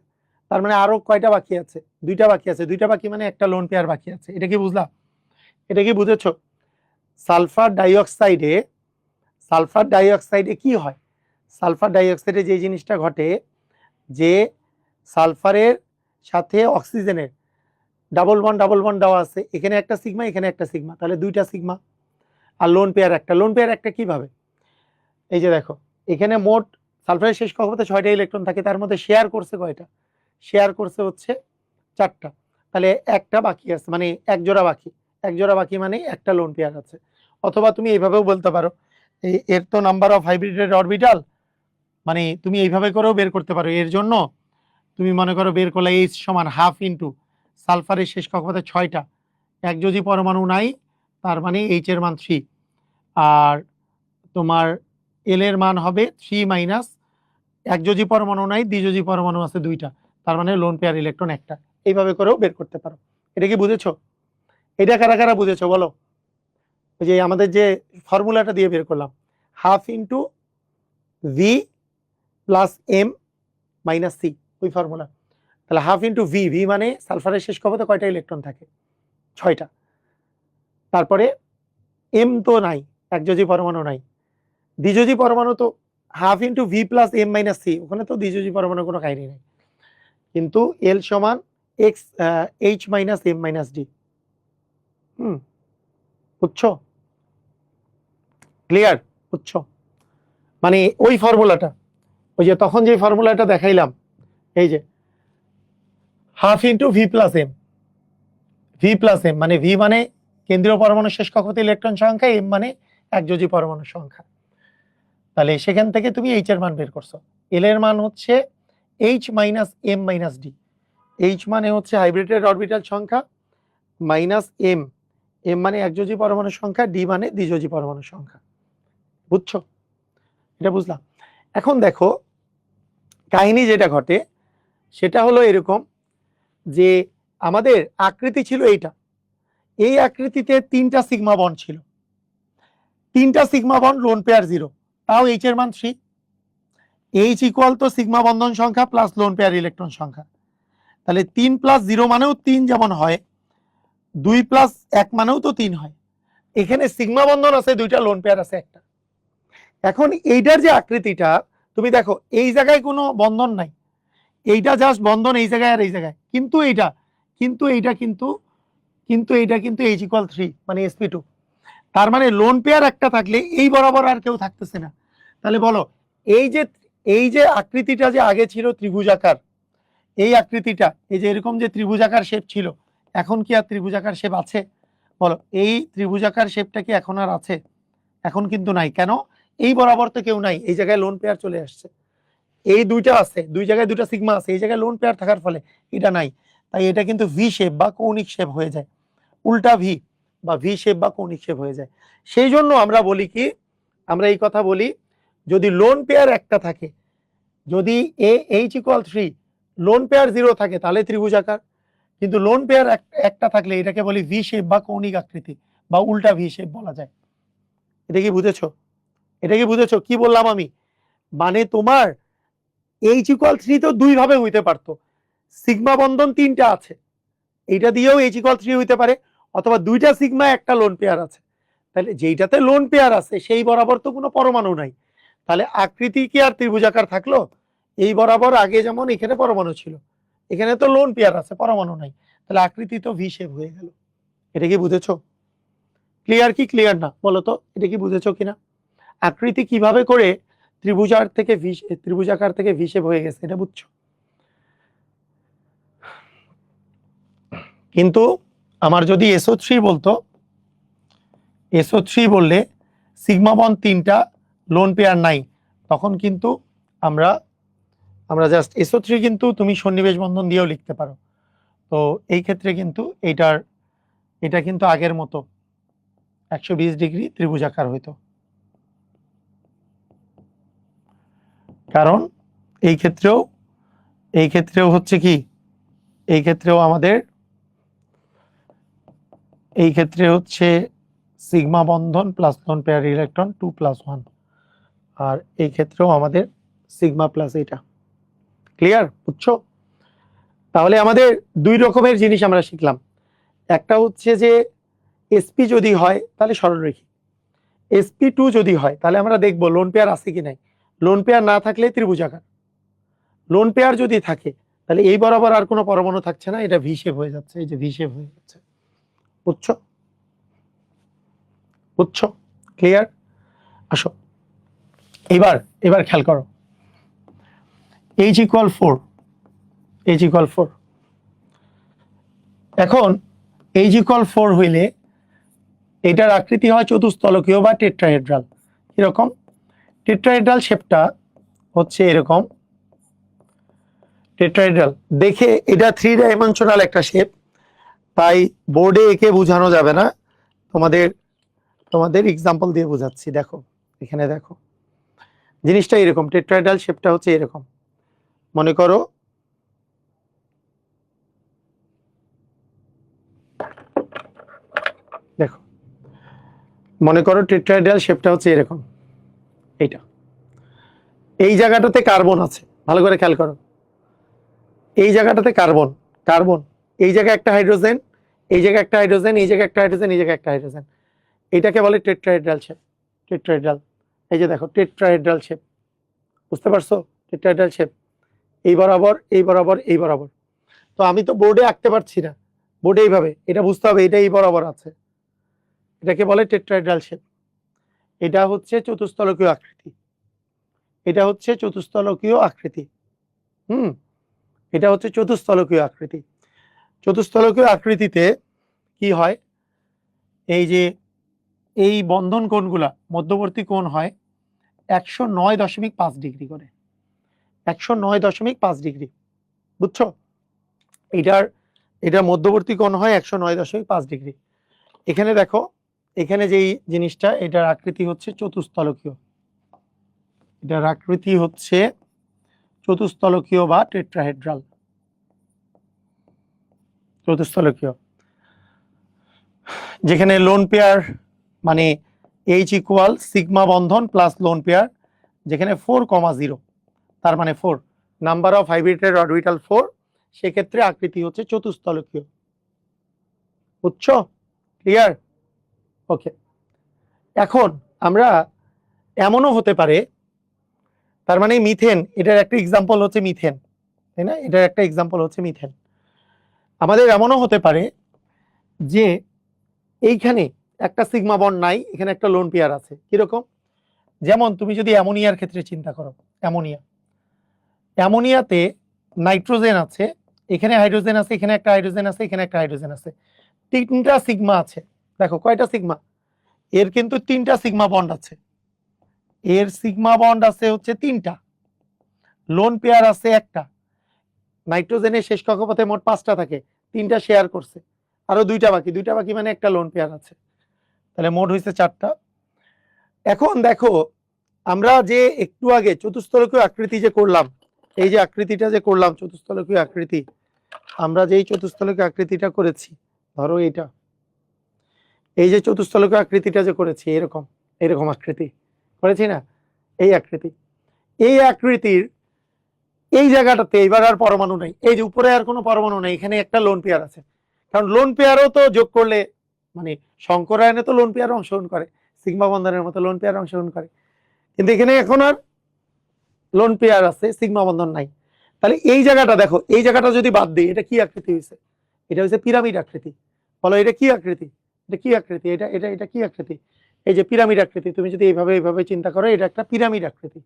তার মানে আরো কয়টা বাকি আছে? 2টা বাকি আছে। 2টা বাকি মানে একটা লোন পেয়ার বাকি আছে। এটা কি বুঝলা? এটা কি বুঝেছো? সালফার ডাইঅক্সাইডে কি হয়? সালফার ডাইঅক্সাইডে যে জিনিসটা ঘটে, যে সালফারের সাথে অক্সিজেনের ডাবল বন্ড দেওয়া আছে, এখানে একটা সিগমা, এখানে একটা সিগমা, তাহলে 2টা সিগমা। আর লোন পেয়ার একটা কিভাবে? এই যে দেখো, এখানে মোট সালফারের শেষ কক্ষপথে 6টা ইলেকট্রন থাকে, তার মধ্যে শেয়ার করছে কয়টা? শেয়ার করছে হচ্ছে 4টা। তাহলে একটা বাকি আছে, মানে এক জোড়া বাকি মানে একটা লোন পেয়ার আছে। অথবা তুমি এইভাবেও বলতে পারো, এর তো নাম্বার অফ হাইব্রিডেড অরবিটাল, মানে তুমি এইভাবে করেও বের করতে পারো। এর জন্য তুমি মনে করো বের করলে এইচ সমান হাফ ইন্টু সালফারের শেষ কক্ষপথে 6টা, একযোজি পরমাণু নাই, তার মানে এইচ এর মান 3, আর তোমার এল এর মান হবে 3 মাইনাস একযোজি পরমাণু নাই, দ্বিযোজি পরমাণু আছে 2টা, তার মানে লোন পেয়ার ইলেকট্রন একটা। এইভাবে করেও বের করতে পারো। এটা কি বুঝেছো? এটা কারা কারা বুঝেছো বলো? ওই যে আমাদের যে ফর্মুলাটা দিয়ে বের করলাম, half into V plus M minus C, ওই ফর্মুলা। তাহলে হাফ ইন্টু ভি মানে সালফারের শেষ কক্ষপথে কয়টা ইলেকট্রন থাকে? 6টা। তারপরে এম তো নাই, একযোজি পরমাণু নাই। দ্বিযোজি পরমাণু তো half into V plus M minus C, ওখানে তো দ্বিযোজি পরমাণু কোনো কাহিনী নেই। কিন্তু এল সমান X H minus M minus D. বুঝছো? ক্লিয়ার? বুঝছো? মানে ওই ফর্মুলাটা, ওই যে তখন যে ফর্মুলাটা দেখাইলাম, এই যে half into V plus M, V plus M মানে ভি মানে কেন্দ্রীয় পরমাণু শেষ কক্ষতে ইলেকট্রন সংখ্যা, এম মানে একযোজী পরমাণু সংখ্যা। তাহলে সেখান থেকে তুমি এইচ এর মান বের করছো। এল এর মান হচ্ছে H minus M minus D. H মানে হচ্ছে হাইব্রিডেড অরবিটাল সংখ্যা, মাইনাস এম, এম মানে একযোজী পরমাণু সংখ্যা, ডি মানে দ্বিযোজী পরমাণু সংখ্যা। বুঝছো? এটা বুঝলাম। এখন দেখো কাহিনী যেটা ঘটে সেটা হলো এরকম যে আমাদের আকৃতি ছিল এইটা, এই আকৃতিতে 3টা সিগমা বন্ড ছিল, 3টা সিগমা বন্ড লোন পেয়ার 0, তাও এইচ এর মান 3। এইচ ইকুয়াল তো সিগমা বন্ধন সংখ্যা প্লাস লোন পেয়ার ইলেকট্রন সংখ্যা। তাহলে 3 প্লাস 0 মানেও 3 যেমন হয়, 2 প্লাস 1 মানেও তো 3 হয়। এখানে সিগমা বন্ধন আছে 2টা, লোন পেয়ার আছে 1টা। এখন এইটার যে আকৃতিটা তুমি দেখো, এই জায়গায় কোনো বন্ধন নাই, এইটা জাস্ট বন্ধন এই জায়গায় আর এই জায়গায়, কিন্তু এইটা কিন্তু এইচ ইকুয়াল 3 মানে sp2। তার মানে লোন পেয়ার একটা থাকলে এই বরাবর আর কেউ থাকতেছে না। তাহলে বলো এই যে আকৃতিটা যে আগে ছিল ত্রিভুজাকার, এই আকৃতিটা এই যে এরকম যে ত্রিভুজাকার শেপ ছিল, এখন কি আর ত্রিভুজাকার শেপ আছে? বলো, এই ত্রিভুজাকার শেপটা কি এখন আর আছে? এখন কিন্তু নাই। কেন? এই বরাবর তো কেউ নাই, এই জায়গায় লোন পেয়ার চলে আসছে। এই দুইটা আছে, দুই জায়গায় দুইটা সিগমা আছে, এই জায়গায় লোন পেয়ার থাকার ফলে এটা নাই। তাই এটা কিন্তু ভি শেপ বা কৌণিক শেপ হয়ে যায়, উল্টা ভি বা ভি শেপ বা কৌণিক শেপ হয়ে যায়। সেই জন্য আমরা বলি কি, আমরা এই কথা বলি, যদি লোন পেয়ার একটা থাকে, যদি এইচ ইকুয়াল 3, লোন পেয়ার 0 থাকে তাহলে ত্রিভুজাকার, কিন্তু লোন পেয়ার একটা থাকলে এটাকে বলি ভি শেপ বা কৌণিক আকৃতি বা উল্টা ভি শেপ বলা যায়। এটা কি বুঝেছো? এটা কি বুঝেছো কি বললাম আমি? মানে তোমার এইচ ইকুয়াল 3 তো দুই ভাবে হইতে পারতো, সিগমা বন্ধন 3টা আছে, এইটা দিয়েও এইচ ইকুয়াল 3 হইতে পারে, অথবা দুইটা সিগমা একটা লোন পেয়ার আছে। তাহলে যেইটাতে লোন পেয়ার আছে সেই বরাবর তো কোনো পরমাণু নাই, তাহলে আকৃতি কি আর ত্রিভুজাকার থাকলো? এই বরাবর আগে যেমন এখানে পরমাণু ছিল, এখানে তো লোন পেয়ার আছে, পরমাণু নাই, তাহলে আকৃতি তো ভি শেপ হয়ে গেল। এটা কি বুঝেছো? ক্লিয়ার কি ক্লিয়ার না বলো তো, এটা কি বুঝেছো কিনা? আকৃতি কিভাবে করে ত্রিভুজাকার থেকে ভি শেপ হয়ে গেছে, এটা বুঝছো? কিন্তু আমার যদি SO3 বলতো, SO3 বললে সিগমা বন্ড 3টা, লোন পেয়ার নাই, তখন কিন্তু আমরা জাস্ট SO3 কিন্তু তুমি সন্নিবেশ বন্ধন দিয়েও লিখতে পারো। তো এই ক্ষেত্রে কিন্তু এটা কিন্তু আগের মতো 120 ডিগ্রি ত্রিভুজাকার হইতো, কারণ এই ক্ষেত্রেও হচ্ছে কি, এই ক্ষেত্রেও আমাদের এই ক্ষেত্রে হচ্ছে সিগমা বন্ধন প্লাস লোন পেয়ার ইলেকট্রন 2+1, আর এই ক্ষেত্রেও আমাদের সিগমা প্লাস এটা। ক্লিয়ার? বুঝছো? তাহলে আমাদের দুই রকমের জিনিস আমরা শিখলাম। একটা হচ্ছে যে এসপি যদি হয় তাহলে সরলরেখী, sp2 যদি হয় তাহলে আমরা দেখবো লোন পেয়ার আছে কি নাই, লোন পেয়ার না থাকলে ত্রিভুজাকার, লোন পেয়ার যদি থাকে তাহলে এই বরাবর আর কোনো পরমাণু থাকছে না, এটা ভি শেপ হয়ে যাচ্ছে, এই যে ভি শেপ হয়ে যাচ্ছে। বুঝছো? বুঝছো? ক্লিয়ার? আসো এবার খেয়াল করো, H ইকুয়াল 4, H ইকুয়াল 4। এখন H ইকুয়াল 4 হইলে এটার আকৃতি হয় চতুস্তলকীয় বা টেট্রাহেড্রাল। এরকম টেট্রাহেড্রাল শেপটা হচ্ছে এরকম, টেট্রাহেড্রাল দেখে এটা 3 ডাইমেনশনাল একটা শেপ, তাই বোর্ডে এঁকে বোঝানো যাবে না, তোমাদের এক্সাম্পল দিয়ে বোঝাচ্ছি। দেখো এখানে দেখো, জিনিসটা এরকম, টেট্রাহেড্রাল শেপটা হচ্ছে এরকম, মনে করো দেখো, মনে করো টেট্রাহেড্রাল শেপটা হচ্ছে এরকম, এইটা, এই জায়গাটাতে কার্বন আছে, ভালো করে খেয়াল করো, এই জায়গাটাতে কার্বন, এই জায়গায় একটা হাইড্রোজেন, এই জায়গায় একটা হাইড্রোজেন, এই জায়গায় একটা হাইড্রোজেন, এই জায়গায় একটা হাইড্রোজেন, এটাকে বলে টেট্রাহেড্রাল শেপ। টেট্রাহেড্রাল, এই যে দেখো টেট্রাহেড্রাল শেপ, বুঝতে পারছো? টেট্রাহেড্রাল শেপ, এই বরাবর এই বরাবর এই বরাবর। তো আমি তো বোর্ডে আঁকতে পারছি না, বোর্ডে এইভাবে, এটা বুঝতে হবে এটা এই বরাবর আছে, এটাকে বলে টেট্রাহেড্রাল শেপ। এটা হচ্ছে চতুস্তলকীয় আকৃতি। এটা হচ্ছে চতুস্তলকীয় আকৃতি। এটা হচ্ছে চতুস্তলকীয় আকৃতি। চতুস্তলকীয় আকৃতিতে কি হয়, এই যে এই বন্ধন কোণগুলা মধ্যবর্তী কোণ হয় 109.5 ডিগ্রি করে, 109.5 ডিগ্রি, বুঝছো? এটার মধ্যবর্তী কোণ হয় 109.5 ডিগ্রি। এখানে দেখো, এখানে যেই জিনিসটা, এটার আকৃতি হচ্ছে চতুস্তলকীয়, এটার আকৃতি হচ্ছে চতুস্তলকীয় বা টেট্রাহেড্রাল, চতুস্তলকীয়, যেখানে লোন পেয়ার মানে H ইকুয়াল সিগমা বন্ধন প্লাস লোন পেয়ার, যেখানে 4,0, তার মানে 4 নাম্বার অফ হাইব্রিডের অরবিটাল 4, সেক্ষেত্রে আকৃতি হচ্ছে চতুস্তলকীয়। বুঝছো? ক্লিয়ার? ওকে। এখন আমরা এমনও হতে পারে, তার মানে মিথেন, এটার একটা এক্সাম্পল হচ্ছে মিথেন, তাই না? এটার একটা এক্সাম্পল হচ্ছে মিথেন। আমাদের এমনও হতে পারে যে এইখানে একটা সিগমা বন্ড নাই, এখানে একটা লোন পেয়ার আছে। কিরকম? যেমন তুমি যদি অ্যামোনিয়ার ক্ষেত্রে চিন্তা করো, অ্যামোনিয়াতে নাইট্রোজেন আছে, এখানে হাইড্রোজেন আছে, এখানে একটা হাইড্রোজেন আছে, এখানে একটা হাইড্রোজেন আছে, 3টা সিগমা আছে। দেখো কয়টা সিগমা, এর কিন্তু 3টা সিগমা বন্ড আছে, এর সিগমা বন্ড আছে হচ্ছে 3টা, লোন পেয়ার আছে একটা, নাইট্রোজেনের শেষ কক্ষপথে মোট 5টা থাকে, 3টা শেয়ার করছে, আরো 2টা বাকি মানে একটা লোন পেয়ার আছে, তাহলে মোট হয়েছে 4টা। এখন দেখো, আমরা যে একটু আগে চতুস্তলকীয় আকৃতি যে করলাম, এই যে আকৃতিটা যে করলাম চতুস্তলকীয় আকৃতি, আমরা যেই চতুস্তলকীয় আকৃতিটা করেছি, ধরো এইটা, এই যে চতুস্তলকীয় আকৃতিটা যে করেছি, এরকম আকৃতি করেছি না, এই আকৃতির এই জায়গাটাতে এবার আর পরমাণু নাই, এই যে উপরে আর কোনো পরমাণু নেই, এখানে একটা লোন পেয়ার আছে, কারণ লোন পেয়ারও তো যোগ করলে মানে শঙ্করায়নে তো লোন পেয়ার অংশগ্রহণ করে, সিগমা বন্ধনের মতো লোন পেয়ার অংশগ্রহণ করে, কিন্তু এখানে এখন আর লোন পেয়ার আছে, সিগমা বন্ধন নাই। তাহলে এই জায়গাটা দেখো, এই জায়গাটা যদি বাদ দিই, এটা কি আকৃতি হয়েছে? এটা হচ্ছে পিরামিড আকৃতি। বলো এটা কি আকৃতি? এটা কি আকৃতি? এটা এটা এটা কি আকৃতি? এই যে পিরামিড আকৃতি, তুমি যদি এইভাবে চিন্তা করো, এটা একটা পিরামিড আকৃতি,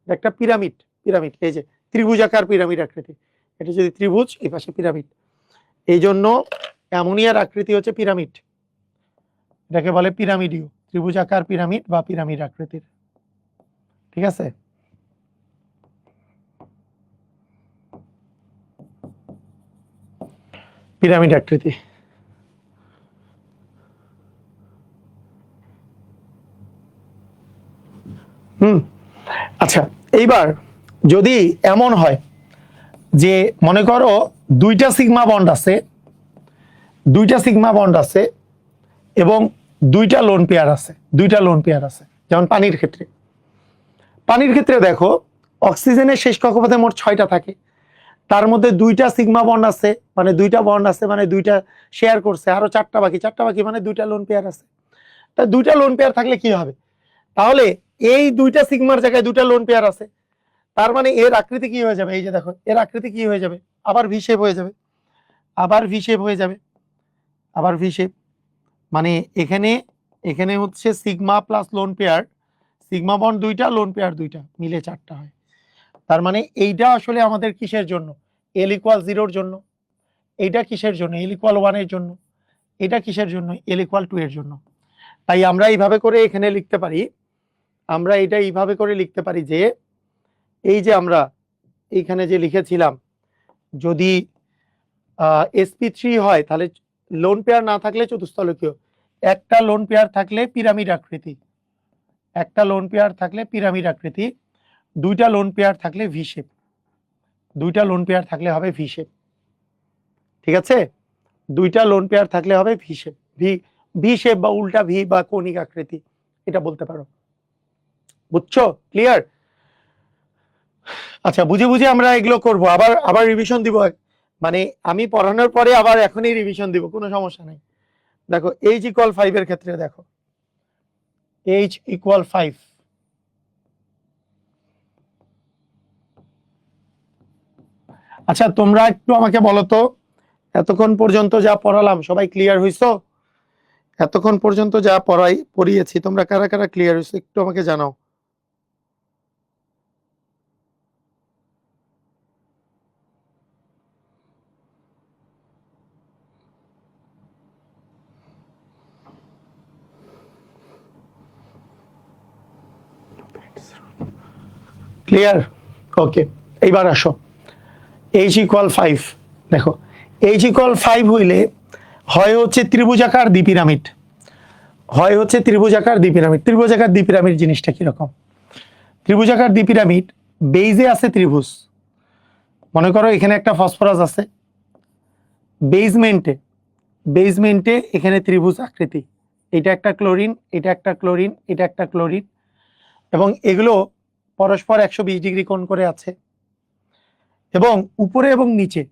এটা একটা পিরামিড, এই যে ত্রিভুজাকার পিরামিড আকৃতি, এটা যদি ত্রিভুজ, এই পাশে পিরামিড, এই জন্য অ্যামোনিয়ার আকৃতি হচ্ছে পিরামিড, এটাকে বলে পিরামিডীয়, ত্রিভুজাকার পিরামিড বা পিরামিড আকৃতির। ঠিক আছে? পিরামিড আকৃতি। আচ্ছা, এইবার যদি এমন হয় যে মনে করো 2টা সিগমা বন্ড আছে, এবং 2টা লোন পেয়ার আছে, যেমন পানির ক্ষেত্রে দেখো, অক্সিজেনের শেষ কক্ষপথে মোট 6টা থাকে, তার মধ্যে 2টা সিগমা বন্ড আছে, মানে 2টা বন্ড আছে, মানে 2টা শেয়ার করছে, আরো 4টা বাকি মানে 2টা লোন পেয়ার আছে। তা 2টা লোন পেয়ার থাকলে কি হবে? তাহলে এই 2টা সিগমার জায়গায় 2টা লোন পেয়ার আছে, তার মানে এর আকৃতি কি হয়ে যাবে? এই যে দেখো, এর আকৃতি কি হয়ে যাবে? আবার ভি শেপ হয়ে যাবে, আবার ভি শেপ, মানে এখানে হচ্ছে sigma plus lone pair, sigma bond 2টা, লোন পেয়ার 2টা, মিলে 4টা হয়। তার মানে এইটা আসলে আমাদের কিসের জন্য? L = 0 জন্য। এইটা কিসের জন্য? L = 1 এর জন্য। এটা কিসের জন্য? L = 2 এর জন্য। তাই আমরা এইভাবে করে এখানে লিখতে পারি, যে এই যে আমরা এইখানে যে লিখেছিলাম, যদি sp3 হয় তাহলে লোন পেয়ার না থাকলে চতুস্তলকীয়, একটা লোন পেয়ার থাকলে পিরামিড আকৃতি, 2টা লোন পেয়ার থাকলে ভি শেপ, হবে ভি শেপ। ঠিক আছে? 2টা লোন পেয়ার থাকলে হবে ভি শেপ বা উল্টা ভি বা কৌণিক আকৃতি, এটা বলতে পারো। বুঝছো? ক্লিয়ার? আচ্ছা, বুঝে আমরা এগুলো করব, আবার রিভিশন দিব, মানে আমি পড়ানোর পরে আবার এখনই রিভিশন দিব, কোনো সমস্যা নেই। দেখো H = 5 এর ক্ষেত্রে দেখো, H = 5, আচ্ছা তোমরা একটু আমাকে বলো তো, এতক্ষণ পর্যন্ত যা পড়ালাম সবাই ক্লিয়ার হইছো? এতক্ষণ পর্যন্ত যা পড়িয়েছি তোমরা কারা কারা ক্লিয়ার হইছো একটু আমাকে জানাও। ক্লিয়ার? ওকে, এইবার আসো H ইকুয়াল 5। দেখো H ইকুয়াল 5 হইলে হয় হচ্ছে ত্রিভুজাকার দ্বিপিরামিড, হয় হচ্ছে ত্রিভুজাকার দ্বিপিরামিড। ত্রিভুজাকার দ্বিপিরামিড জিনিসটা কিরকম? ত্রিভুজাকার দ্বিপিরামিড, বেইজে আছে ত্রিভুজ, মনে করো এখানে একটা ফসফরাস আছে, বেজমেন্টে বেজমেন্টে এখানে ত্রিভুজ আকৃতি, এটা একটা ক্লোরিন, এটা একটা ক্লোরিন, এটা একটা ক্লোরিন, এবং এগুলো পরস্পর 120 ডিগ্রি কোণ করে আছে, এবং উপরে এবং নিচে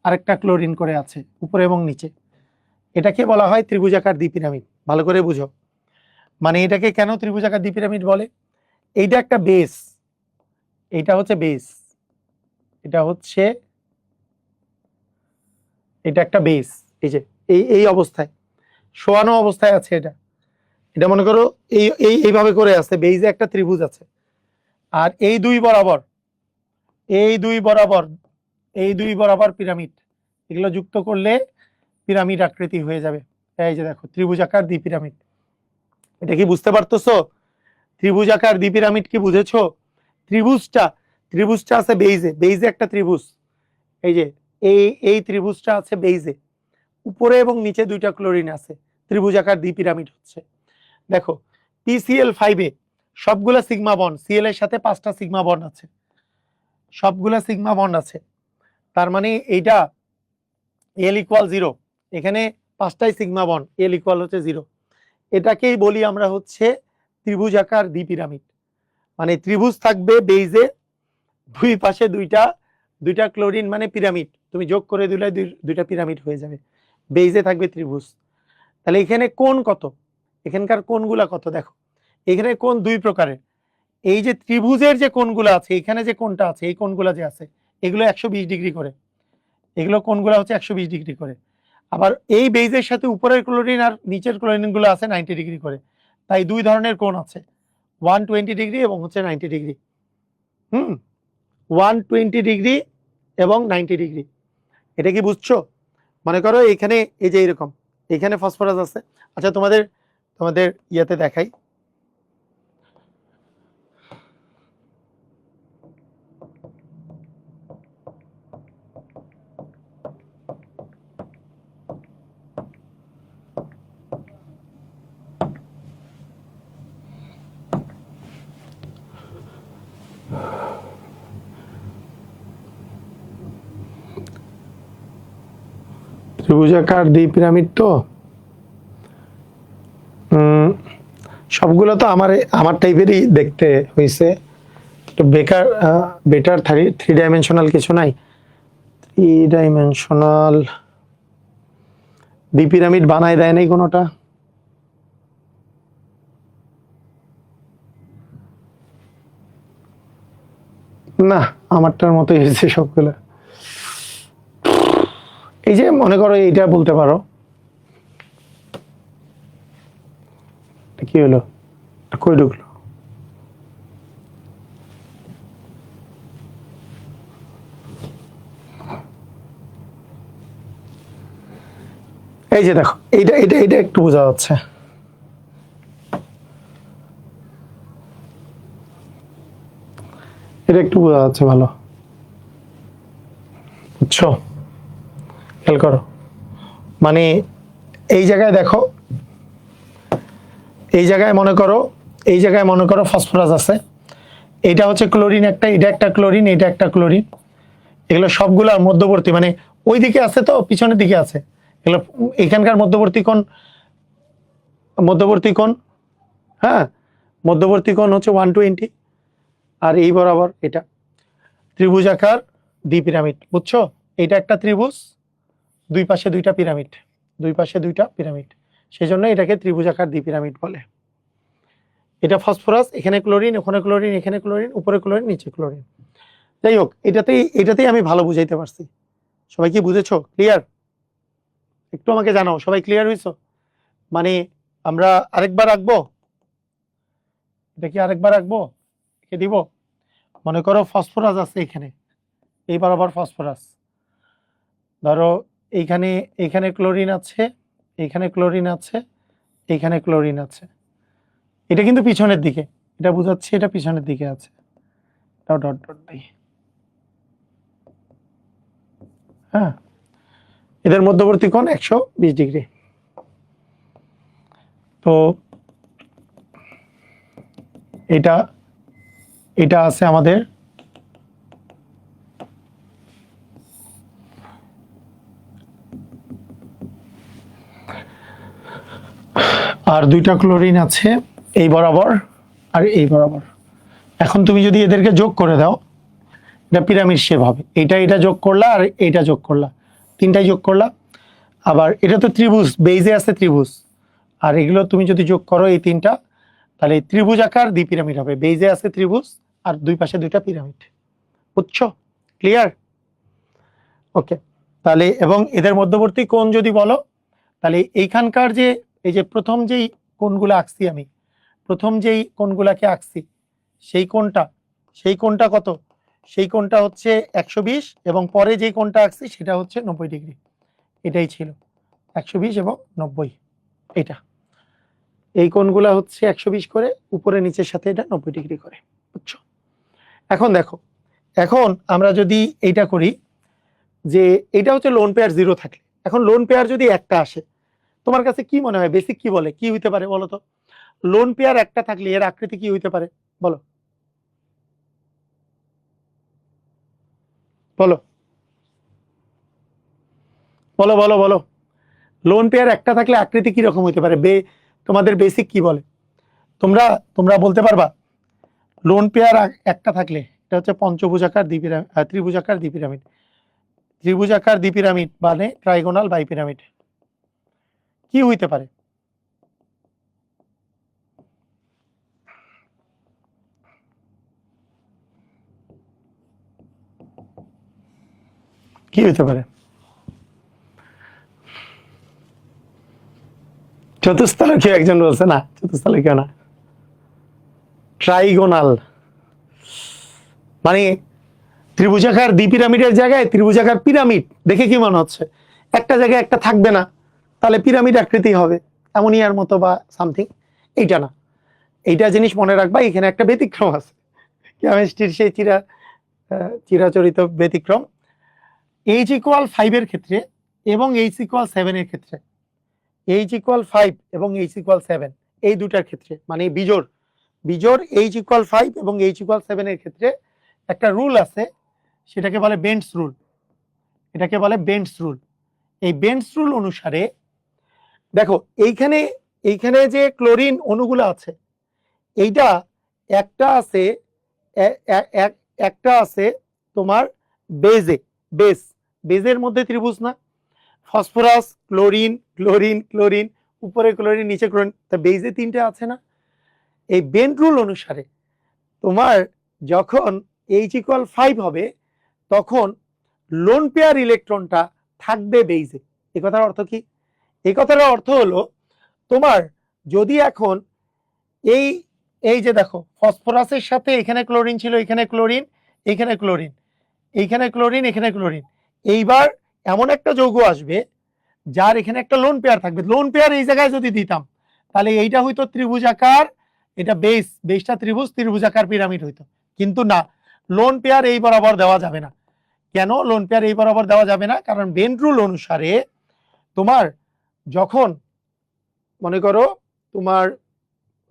আরেকটা ক্লোরিন করে আছে, উপরে এবং নিচে। এটাকে বলা হয় ত্রিভুজাকার দ্বিপিরামিড। ভালো করে বুঝো, মানে এটাকে কেন ত্রিভুজাকার দ্বিপিরামিড বলে? এইটা একটা বেস, এইটা হচ্ছে বেস, এটা হচ্ছে, এটা একটা বেস, এই যে এই অবস্থায় শোয়ানো অবস্থায় আছে এটা, এটা মনে করো এইভাবে করে আছে, বেইজে একটা ত্রিভুজ আছে, আর এই দুই বরাবর, এই দুই বরাবর, এই দুই বরাবর পিরামিড, এগুলো যুক্ত করলে পিরামিড আকৃতি হয়ে যাবে। এই যে দেখো ত্রিভুজাকার দ্বিপিরামিড। এটা কি বুঝতে পারতেছো? ত্রিভুজাকার দ্বিপিরামিড কি বুঝেছো? ত্রিভুজটা ত্রিভুজটা আছে বেইজে, বেইজে একটা ত্রিভুজ, এই যে এই ত্রিভুজটা আছে বেইজে, উপরে এবং নিচে দুইটা ক্লোরিন আছে, ত্রিভুজাকার দ্বিপিরামিড হচ্ছে। দেখো PCl5 সবগুলা সিগমা বন্ড, Cl এর সাথে 5টা সিগমা বন্ড আছে, সবগুলা সিগমা বন্ড আছে, তার মানে এইটা L ইকুয়াল 0, এখানে 5টাই সিগমা বন্ড, L ইকুয়াল হচ্ছে 0। এটাকেই বলি আমরা হচ্ছে ত্রিভুজাকার দ্বিপিরামিড। মানে ত্রিভুজ থাকবে বেইজে, দুই পাশে দুইটা ক্লোরিন, মানে পিরামিড, তুমি যোগ করে দিলে দুইটা পিরামিড হয়ে যাবে, বেইজে থাকবে ত্রিভুজ। তাহলে এখানে কোণ কত? এখানকার কোণগুলা কত? দেখো এখানে কোণ দুই প্রকারের, এই যে ত্রিভুজের যে কোণগুলো আছে, এখানে যে কোণটা আছে, এই কোণগুলা যে আছে, এগুলো 120 ডিগ্রি করে, এগুলো কোণগুলো হচ্ছে 120 ডিগ্রি করে। আবার এই বেইজের সাথে উপরের ক্লোরিন আর নিচের ক্লোরিন গুলো আছে 90 ডিগ্রি করে। তাই দুই ধরনের কোণ আছে, 120 ডিগ্রি এবং হচ্ছে 90 ডিগ্রি। 120 ডিগ্রি এবং 90 ডিগ্রি। এটা কি বুঝছো? মনে করো এখানে এই যে এরকম, এখানে ফসফরাস আছে। আচ্ছা তোমাদের তোমাদের ইয়াতে দেখাই, ত্রিভুজাকার দ্বিপিরামিড তো সবগুলো তো আমার টাইপেরই দেখতে হয়েছে, তো বেটার 3 ডাইমেনশনাল কিছু নাই? 3 ডাইমেনশনাল দ্বিপিরামিড বানায় দেয় নাই কোনোটা? না, আমারটার মতোই হয়েছে সবগুলো। এই যে মনে করো এইটা বলতে পারো, কি হলো, কই ঢুকলো? এই যে দেখো এইটা এটা এটা একটু বোঝা যাচ্ছে, এটা একটু বোঝা যাচ্ছে ভালো, বুঝছো? খেয়াল করো, মানে এই জায়গায় দেখো, এই জায়গায় মনে করো, এই জায়গায় মনে করো ফসফরাস আছে, এটা হচ্ছে ক্লোরিন একটা, এটা একটা ক্লোরিন, এটা একটা ক্লোরিন, এগুলো সবগুলোর মধ্যবর্তী, মানে ওই দিকে আছে তো পিছনের দিকে আছে, এগুলো এখানকার মধ্যবর্তী কোণ, হ্যাঁ মধ্যবর্তী কোণ হচ্ছে 120, আর এই বরাবর এটা ত্রিভুজাকার দ্বিপিরামিড, বুঝছো? এটা একটা ত্রিভুজ, দুই পাশে দুইটা পিরামিড, দুই পাশে দুইটা পিরামিড, সেজন্য এটাকে ত্রিভুজাকার দ্বিপিরামিড বলে। এটা ফসফরাস, এখানে ক্লোরিন, ওখানে ক্লোরিন, এখানে ক্লোরিন, উপরে ক্লোরিন, নিচে ক্লোরিন। যাই হোক, এটাতেই আমি ভালো বুঝাইতে পারছি। সবাই কি বুঝেছো? ক্লিয়ার? একটু আমাকে জানাও, সবাই ক্লিয়ার হয়েছো? মানে আমরা আরেকবার রাখবো, এটা কি আরেকবার রাখবো, কে দিব? মনে করো ফসফরাস আছে এখানে, এই বরাবর ফসফরাস, ধরো এইখানে, এখানে ক্লোরিন আছে, এখানে ক্লোরিন আছে, এখানে ক্লোরিন আছে, এটা কিন্তু পিছনের দিকে, এটা বুঝাচ্ছি এটা পিছনের দিকে আছে, ডট ডট ডট দিই। হ্যাঁ, এদের মধ্যবর্তী কোণ 120 ডিগ্রি। তো এটা এটা আছে আমাদের আর দুইটা ক্লোরিন আছে এই বরাবর আর এই বরাবর। এখন তুমি যদি এদেরকে যোগ করে দাও, এটা পিরামিড শেপ হবে। এটা যোগ করলা আর এইটা যোগ করলা, তিনটাই যোগ করলা। আবার এটা তো ত্রিভুজ, বেইজে আছে ত্রিভুজ, আর এগুলো তুমি যদি যোগ করো এই তিনটা, তাহলে ত্রিভুজ আকার দ্বি পিরামিড হবে। বেইজে আছে ত্রিভুজ আর দুই পাশে দুইটা পিরামিড। বুঝছো? ক্লিয়ার? ওকে, তাহলে এবং এদের মধ্যবর্তী কোণ যদি বলো, তাহলে এইখানকার যে এই যে প্রথম যেই কোণগুলো আঁকছি আমি, প্রথম যেই কোণগুলাকে আঁকছি সেই কোণটা কত? সেই কোণটা হচ্ছে 120, এবং পরে যে কোণটা আঁকছি সেটা হচ্ছে 90 ডিগ্রি। এটাই ছিল 120 এবং 90। এটা এই কোণগুলা হচ্ছে 120 করে, উপরে নিচের সাথে এটা 90 ডিগ্রি করে। বুঝছো? এখন দেখো, এখন আমরা যদি এইটা করি যে এটা হচ্ছে লোন পেয়ার 0 থাকলে, এখন লোন পেয়ার যদি একটা আসে, তোমার কাছে কি মনে হয় বেসিক কি বলে কি হইতে পারে বলো তো? লোন পেয়ার একটা থাকলে এর আকৃতি কি হইতে পারে বলো? বলো বলো বলো বলো লোন পেয়ার একটা থাকলে আকৃতি কি রকম হইতে পারে? তোমাদের বেসিক কি বলে? তোমরা তোমরা বলতে পারবা? লোন পেয়ার একটা থাকলে এটা হচ্ছে পঞ্চভুজাকার দ্বিপিরামিড, ত্রিভুজাকার দ্বিপিরামিড, ত্রিভুজাকার দ্বিপিরামিড মানে ট্রাইগোনাল বাইপিরামিড। কি হইতে পারে? কি হইতে পারে? চতুস্থলকীয় একজন বলছে না, চতুস্থলকীয় না, ট্রাইগোনাল। মানে ত্রিভুজাকার দ্বিপিরামিডের জায়গায় ত্রিভুজাকার পিরামিড দেখে কি মনে হচ্ছে? একটা জায়গায় একটা থাকবে না, তাহলে পিরামিড আকৃতি হবে, অ্যামোনিয়ার মতো বা সামথিং। এইটা না, এইটা জিনিস মনে রাখবা, এখানে একটা ব্যতিক্রম আছে, কেমিস্ট্রির সেই চিরাচরিত ব্যতিক্রম। H=5 এর ক্ষেত্রে এবং H=7 এর ক্ষেত্রে, H=5 এবং H=7 এই দুটার ক্ষেত্রে, মানে বিজোড় H=5 এবং H=7 এর ক্ষেত্রে একটা রুল আছে, সেটাকে বলে বেন্টস রুল। এটাকে বলে বেন্টস রুল। এই বেন্টস রুল অনুসারে দেখো, এইখানে এইখানে যে ক্লোরিন অণুগুলো আছে, এইটা একটা আছে একটা আছে তোমার বেজের মধ্যে ত্রিভুজ না, ফসফরাস ক্লোরিন ক্লোরিন ক্লোরিন, উপরে ক্লোরিন নিচে ক্লোরিন, তা বেজে তিনটে আছে না? এই বেন্ট রুল অনুসারে তোমার যখন H=5 হবে, তখন লোন পেয়ার ইলেকট্রনটা থাকবে বেজে। এই কথার অর্থ কি? এই কথার অর্থ হলো, তোমার যদি এখন এই এই যে দেখো, ফসফরাসের সাথে এখানে ক্লোরিন ছিল, এখানে ক্লোরিন, এখানে ক্লোরিন, এইখানে ক্লোরিন, এখানে ক্লোরিন, এইবার এমন একটা যৌগ আসবে যার এখানে একটা লোন পেয়ার থাকবে। লোন পেয়ার এই জায়গায় যদি দিতাম, তাহলে এইটা হইতো ত্রিভুজাকার, এটা বেসটা ত্রিভুজাকার পিরামিড হইতো। কিন্তু না, লোন পেয়ার এই বরাবর দেওয়া যাবে না। কেন লোন পেয়ার এই বরাবর দেওয়া যাবে না? কারণ বেন্ট রুল অনুসারে তোমার যখন মনে করো তোমার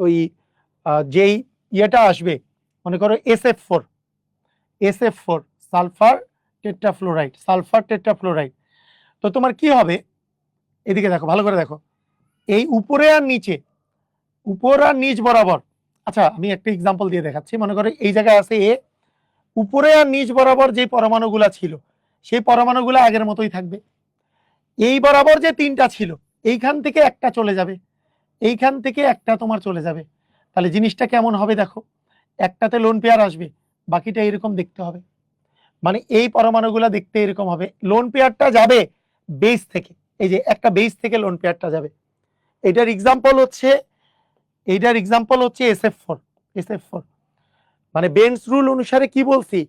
ওই যেই ইয়েটা আসবে, মনে করো SF4 সালফার টেট্রাফ্লোরাইড, তো তোমার কি হবে? এদিকে দেখো, ভালো করে দেখো, এই উপরে আর নিচে, উপর আর নিচ বরাবর। আচ্ছা, আমি একটা এক্সাম্পল দিয়ে দেখাচ্ছি। মনে করো এই জায়গায় আছে এ, উপরে আর নিচ বরাবর যে পরমাণুগুলা ছিল সেই পরমাণুগুলো আগের মতোই থাকবে। এই বরাবর যে তিনটা ছিল, এইখান থেকে একটা চলে যাবে, এইখান থেকে একটা তোমার চলে যাবে। তাহলে জিনিসটা কেমন হবে দেখো, একটাতে লোন পেয়ার আসবে, বাকিটা এরকম দেখতে হবে। মানে এই পরমাণুগুলো দেখতে এরকম হবে, লোন পেয়ারটা যাবে বেস থেকে, এই যে একটা বেস থেকে লোন পেয়ারটা যাবে। এইটার এক্সাম্পল হচ্ছে SF4। মানে বেন্টস রুল অনুসারে কি বলছি,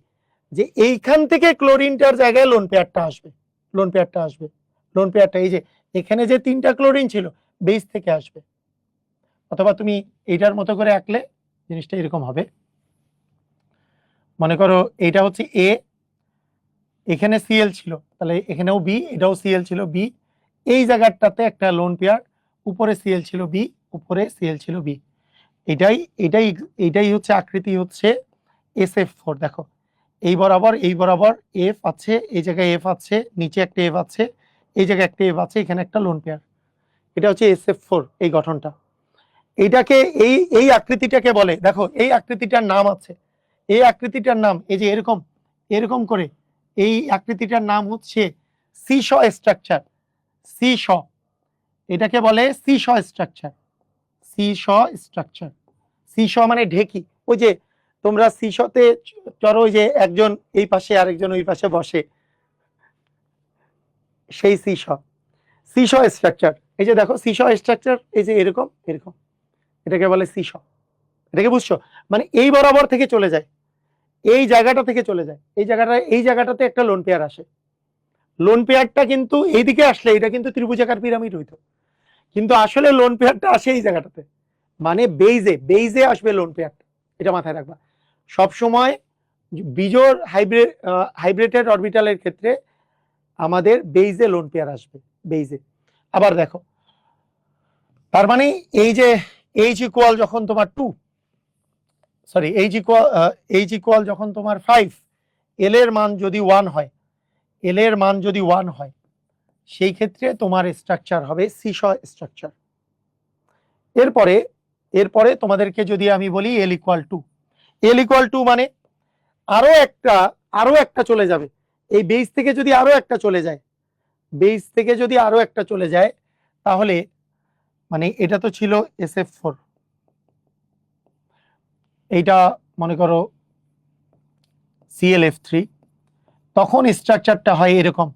যে এইখান থেকে ক্লোরিনটার জায়গায় লোন পেয়ারটা আসবে, এই যে এখানে যে তিনটা ক্লোরিন ছিল বেস থেকে আসবে। অথবা তুমি এইটার মতো করে আঁকলে জিনিসটা এরকম হবে। মনে করো এইটা হচ্ছে এ, এখানে সিএল ছিল, তাহলে এখানেও বি, এটাও সিএল ছিল বি, এই জায়গাটাতে একটা লোন পেয়ার, উপরে সিএল ছিল বি, উপরে সিএল ছিল বি। এটাই এটাই এটাই হচ্ছে আকৃতি হচ্ছে SF4। দেখো এই বরাবর এফ আছে, এই জায়গায় এফ আছে, নিচে একটা এফ আছে, এই জায়গায় একটা এফ আছে, এখানে একটা লোন পেয়ার। এটা হচ্ছে SF4 এই গঠনটা। এইটাকে এই এই আকৃতিটাকে বলে, দেখো এই আকৃতিটার নাম আছে, এই আকৃতিটার নাম এই যে এরকম এরকম করে, এই আকৃতিটার নাম হচ্ছে সিস স্ট্রাকচার। সিস, এটাকে বলে cis structure. Cis structure, cis মানে ঢেকি। ওই যে তোমরা সিসতে চড়ো, ওই যে একজন এই পাশে আরেকজন ওই পাশে বসে, সেই সিস। সিস স্ট্রাকচার, এই যে দেখো সিস স্ট্রাকচার, এই যে এরকম এরকম, এটাকে বলে সিস। এটাকে বুঝছো? মানে এই বরাবর থেকে চলে যায়, এই জায়গাটা থেকে চলে যায়, এই জায়গাটাতে একটা লোন পেয়ার আসে। লোন পেয়ারটা কিন্তু এইদিকে আসলে এটা কিন্তু ত্রিভুজাকার পিরামিড হইতো, কিন্তু আসলে লোন পেয়ারটা আসে এই জায়গাটাতে, মানে বেইজে আসবে লোন পেয়ারটা। এটা মাথায় রাখবা সব সময়। বিজোড় হাইব্রেটেড অরবিটালের ক্ষেত্রে আমাদের বেইজে লোন পেয়ার আসবে, বেইজে। আবার দেখো, তার মানে এই যে এইচ ইকুয়াল যখন তোমার 2, সরি এইচ ইকুয়াল যখন তোমার 5, এল এর মান যদি 1 হয়, এল এর মান যদি 1 হয়, সেই ক্ষেত্রে তোমার স্ট্রাকচার হবে সিস স্ট্রাকচার। এরপরে এরপরে তোমাদেরকে যদি আমি বলি এল ইকুয়াল টু মানে আরো একটা চলে যাবে, এই বেস থেকে যদি আরো একটা চলে যায়, বেস থেকে যদি আরো একটা চলে যায়, তাহলে মানে এটা তো ছিল SF4, এইটা মনে করো ClF3, তখন স্ট্রাকচারটা হয় এরকম।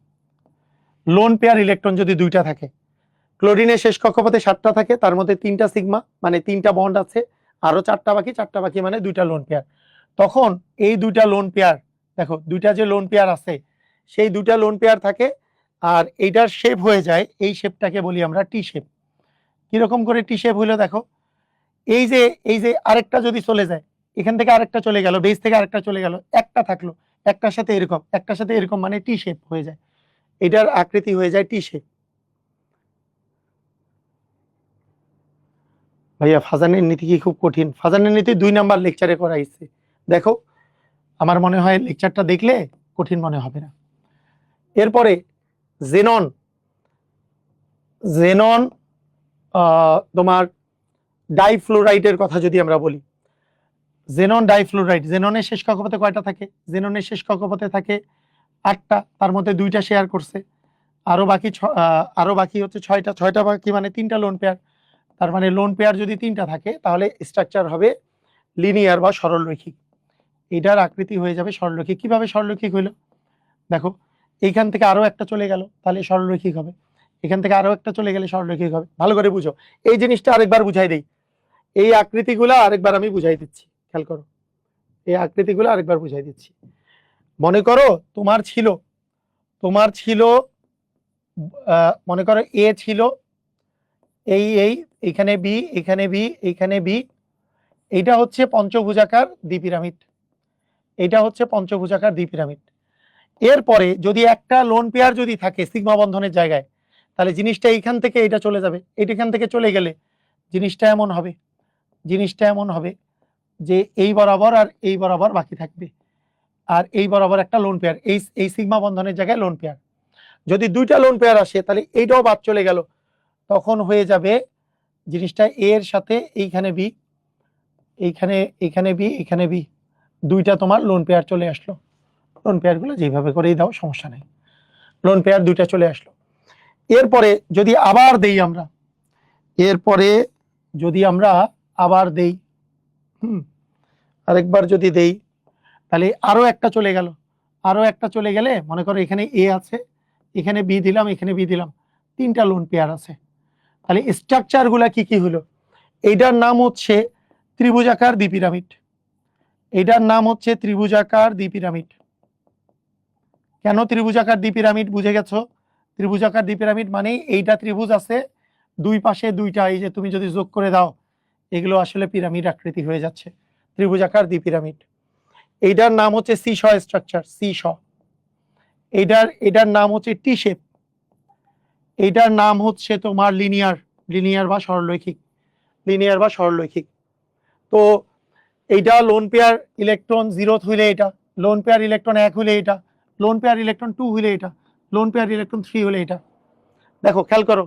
লোন পেয়ার ইলেকট্রন যদি দুইটা থাকে, ক্লোরিনের শেষ কক্ষপথে 7টা থাকে, তার মধ্যে 3টা সিগমা মানে 3টা বন্ড আছে, আরো 4টা বাকি মানে 2টা লোন পেয়ার। তখন এই 2টা লোন পেয়ার, দেখো 2টা যে লোন পেয়ার আছে, সেই 2টা লোন পেয়ার থাকে, আর এইটার শেপ হয়ে যায়, এই শেপটাকে বলি আমরা টি শেপ। কিরকম করে টি শেপ হইলো দেখো, এই যে আরেকটা যদি চলে যায়, এখান থেকে আরেকটা চলে গেল, বেস থেকে আরেকটা চলে গেল, একটা থাকলো, একটার সাথে এরকম, একটার সাথে এরকম, মানে টি শেপ হয়ে যায়, এটার আকৃতি হয়ে যায় টি শেপ। ভাইয়া ফাজানের নীতি কি খুব কঠিন? ফাজানের নীতি 2 নাম্বার লেকচারে করাইছে, দেখো আমার মনে হয় লেকচারটা দেখলে কঠিন মনে হবে না। এরপরে জেনন, জেনন তোমার ডাইফ্লোরাইডের কথা যদি আমরা বলি, জেনন ডাইফ্লোরাইড, জেননের শেষ কক্ষপথে কয়টা থাকে? জেননের শেষ কক্ষপথে থাকে 8টা, তার মধ্যে 2টা শেয়ার করছে, আরো বাকি হচ্ছে 6টা বাকি মানে 3টা লোন পেয়ার। তার মানে লোন পেয়ার যদি 3টা থাকে, তাহলে স্ট্রাকচার হবে লিনিয়ার বা সরলরৈখিক। এটার আকৃতি হয়ে যাবে সরলরৈখিক। কিভাবে সরলরৈখিক হইলো? দেখো এইখান থেকে আরো একটা চলে গেল, তাহলে সরলরৈখিক হবে, এখান থেকে আরো একটা চলে গেলে সরলরৈখিক হবে। ভালো করে বুঝো, এই জিনিসটা আরেকবার বুঝাই দেই, এই আকৃতিগুলো আরেকবার আমি বুঝাই দিচ্ছি, খেয়াল করো, এই আকৃতিগুলো আরেকবার বুঝাই দিচ্ছি। মনে করো তোমার ছিল মনে করো এ ছিল এইখানে বি, এখানে বি, এখানে বি, এইটা হচ্ছে পঞ্চভুজাকার দ্বিপিরামিড, এইটা হচ্ছে পঞ্চভুজাকার দ্বিপিরামিড। এরপরে যদি একটা লোন পেয়ার যদি থাকে সিগমা বন্ধনের জায়গায়, তাহলে জিনিসটা এইখান থেকে এটা চলে যাবে, এইখান থেকে চলে গেলে জিনিসটা এমন হবে যে এই বরাবর আর এই বরাবর বাকি থাকবে, আর এই বরাবর একটা লোন পেয়ার, এই সিগমা বন্ধনের জায়গায় লোন পেয়ার। যদি 2টা লোন পেয়ার আসে, তাহলে এইটাও বাদ চলে গেল, তখন হয়ে যাবে জিনিসটা এ এর সাথে এইখানে বি, এইখানে বি, এখানে বি, 2টা তোমার লোন পেয়ার চলে আসলো। লোন পেয়ার গুলো যেভাবে করেই দাও সমস্যা নেই, লোন পেয়ার 2টা চলে আসলো। এরপরে যদি আবার দেই আমরা, আবার দেই, আরেকবার যদি দেই, তাহলে আরো একটা চলে গেল, আরো একটা চলে গেলে মনে করো এখানে এ আছে, এখানে বি দিলাম, এখানে বি দিলাম, 3টা লোন পেয়ার আছে। তাহলে স্ট্রাকচার গুলা কি কি হলো? এইটার নাম হচ্ছে ত্রিভুজাকার দ্বিপিরামিড, এইটার নাম হচ্ছে ত্রিভুজাকার দ্বিপিরামিড। কেন ত্রিভুজাকার দ্বিপিরামিড? বুঝে গেছো? ত্রিভুজাকার দ্বিপিরামিড মানে এইটা ত্রিভুজ আছে, দুই পাশে 2টা, এই যে তুমি যদি যোগ করে দাও, এগুলো আসলে পিরামিড আকৃতি হয়ে যাচ্ছে, ত্রিভুজাকার দ্বিপিরামিড। এইটার নাম হচ্ছে সি শ স্ট্রাকচার, সি শ। এটার নাম হচ্ছে টি শেপ, এইটার নাম হচ্ছে তোমার লিনিয়ার বা সরলরৈখিক, লিনিয়ার বা সরলরৈখিক। তো এইটা লোন পেয়ার ইলেকট্রন 0 হইলে এটা, লোন পেয়ার ইলেকট্রন 1 হইলে এটা, লোন পেয়ার ইলেকট্রন 2 হইলে এটা, লোন পেয়ার ইলেকট্রন 3 হইলে এটা। দেখো খেয়াল করো,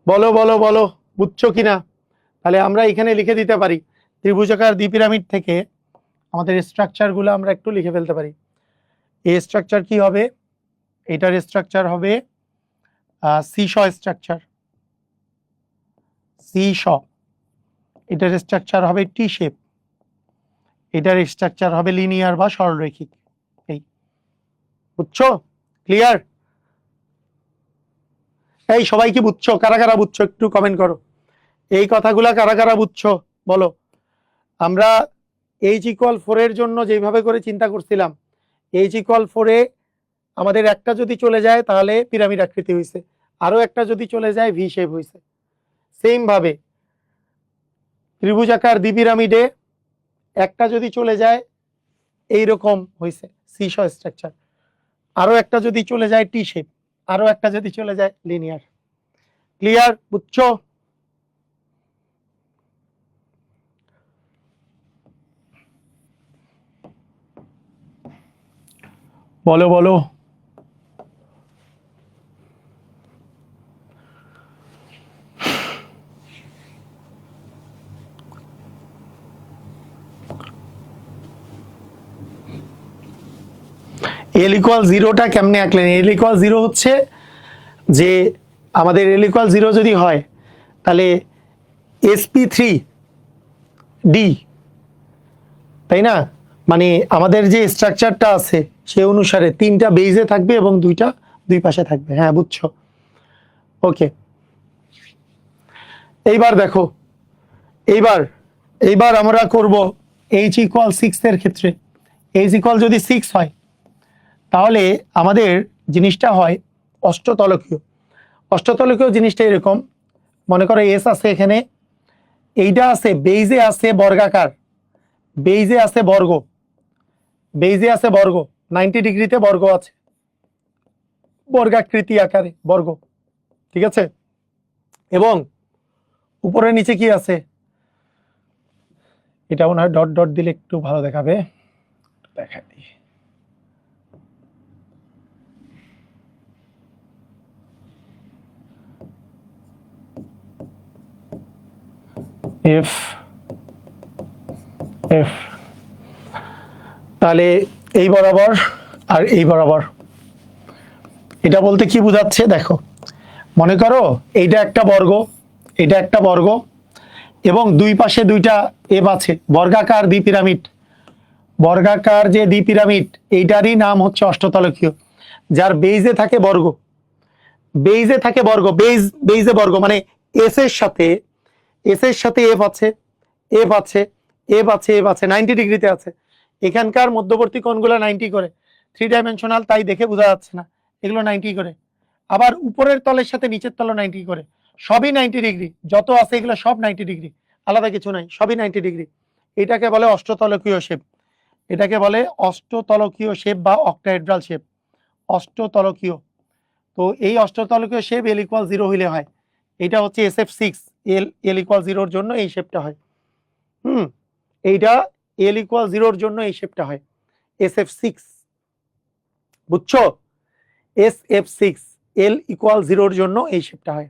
বলো বলো বলো বুঝছো কিনা? তাহলে আমরা এখানে লিখে দিতে পারি ত্রিভুজাকার দ্বিপিরামিড থেকে আমাদের স্ট্রাকচার গুলো আমরা একটু লিখে ফেলতে পারি। এই স্ট্রাকচার কি হবে? এটার স্ট্রাকচার হবে সি শ স্ট্রাকচার, সি শ। এটার স্ট্রাকচার হবে টি শেপ, এটার স্ট্রাকচার হবে লিনিয়ার বা সরলরৈখিক। এই বুঝছো? ক্লিয়ার? এই সবাই কি বুঝছো? কারা কারা বুঝছো একটু কমেন্ট করো। এই কথাগুলা কারা কারা বুঝছো বলো। আমরা H=4 এর জন্য যেভাবে করে চিন্তা করছিলাম, H=4 এ আমাদের একটা যদি চলে যায় তাহলে পিরামিড আকৃতি হয়েছে, আরো একটা যদি চলে যায় ভি শেপ হয়েছে। সেম ভাবে ত্রিভুজাকার দ্বিপিরামিডে একটা যদি চলে যায় এইরকম হয়েছে সি শ স্ট্রাকচার, আরো একটা যদি চলে যায় টি শেপ, আরো একটা যদি চলে যায় লিনিয়ার। ক্লিয়ার? বুঝছো? বলো বলো। এল ইকুয়াল জিরোটা কেমনে আঁকলেন? এল ইকুয়াল জিরো হচ্ছে যে আমাদের এল ইকুয়াল জিরো যদি হয় তাহলে sp3 ডি, তাই না? মানে আমাদের যে স্ট্রাকচারটা আছে সে অনুসারে 3টা বেজে থাকবে এবং 2টা দুই পাশে থাকবে। হ্যাঁ বুঝছো? ওকে, এইবার দেখো, এইবার আমরা করব H=6 এর ক্ষেত্রে। H= যদি 6 হয় তাহলে আমাদের জিনিসটা হয় অষ্টতলকীয়। অষ্টতলকীয় জিনিসটা এরকম, মনে করো এস আছে এখানে, এইটা আছে বেইজে আছে বর্গাকার, বেইজে আছে বর্গ, বেইজে আছে বর্গ, 90 ডিগ্রিতে বর্গ আছে, বর্গাকৃতি আকারে বর্গ, ঠিক আছে? এবং উপরে নিচে কি আছে? এটা মনে হয় ডট ডট দিলে একটু ভালো দেখাবে, দেখা দিই। এফ এফ, তাহলে এই বরাবর আর এই বরাবর, এটা বলতে কি বোঝাচ্ছে দেখো, মনে করো এইটা একটা বর্গ, এটা একটা বর্গ এবং দুই পাশে দুইটা এফ আছে, বর্গাকার দ্বিপিরামিড, বর্গাকার যে দ্বিপিরামিড এইটারই নাম হচ্ছে অষ্টতলকীয়, যার বেইজে থাকে বর্গ, বেইজে থাকে বর্গ, বেইজে বর্গ মানে এস এর সাথে এফ আছে, এফ আছে, এফ আছে, এফ আছে, 90 ডিগ্রিতে আছে। এখানকার মধ্যবর্তী কোণগুলো 90 করে, 3 ডাইমেনশনাল তাই দেখে বোঝা যাচ্ছে না, এগুলো 90 করে। আবার উপরের তলের সাথে নিচের তল 90 করে, সবই 90 ডিগ্রি, যত আছে এগুলো সব 90 ডিগ্রি, আলাদা কিছু নাই, সবই 90 ডিগ্রি। এটাকে বলে অষ্টতলকীয় শেপ, এটাকে বলে অষ্টতলকীয় শেপ বা অক্টাহেড্রাল শেপ, অষ্টতলকীয়। তো এই অষ্টতলকীয় শেপ এল ইকুয়াল 0 হইলে হয়, এটা হচ্ছে SF6, এল ইকুয়াল 0-র জন্য এই শেপটা হয়। এইটা এল ইকুয়াল 0-র জন্য এই শেপটা হয়, SF6, বুঝছো? SF6 এল ইকুয়াল 0-র জন্য এই শেপটা হয়।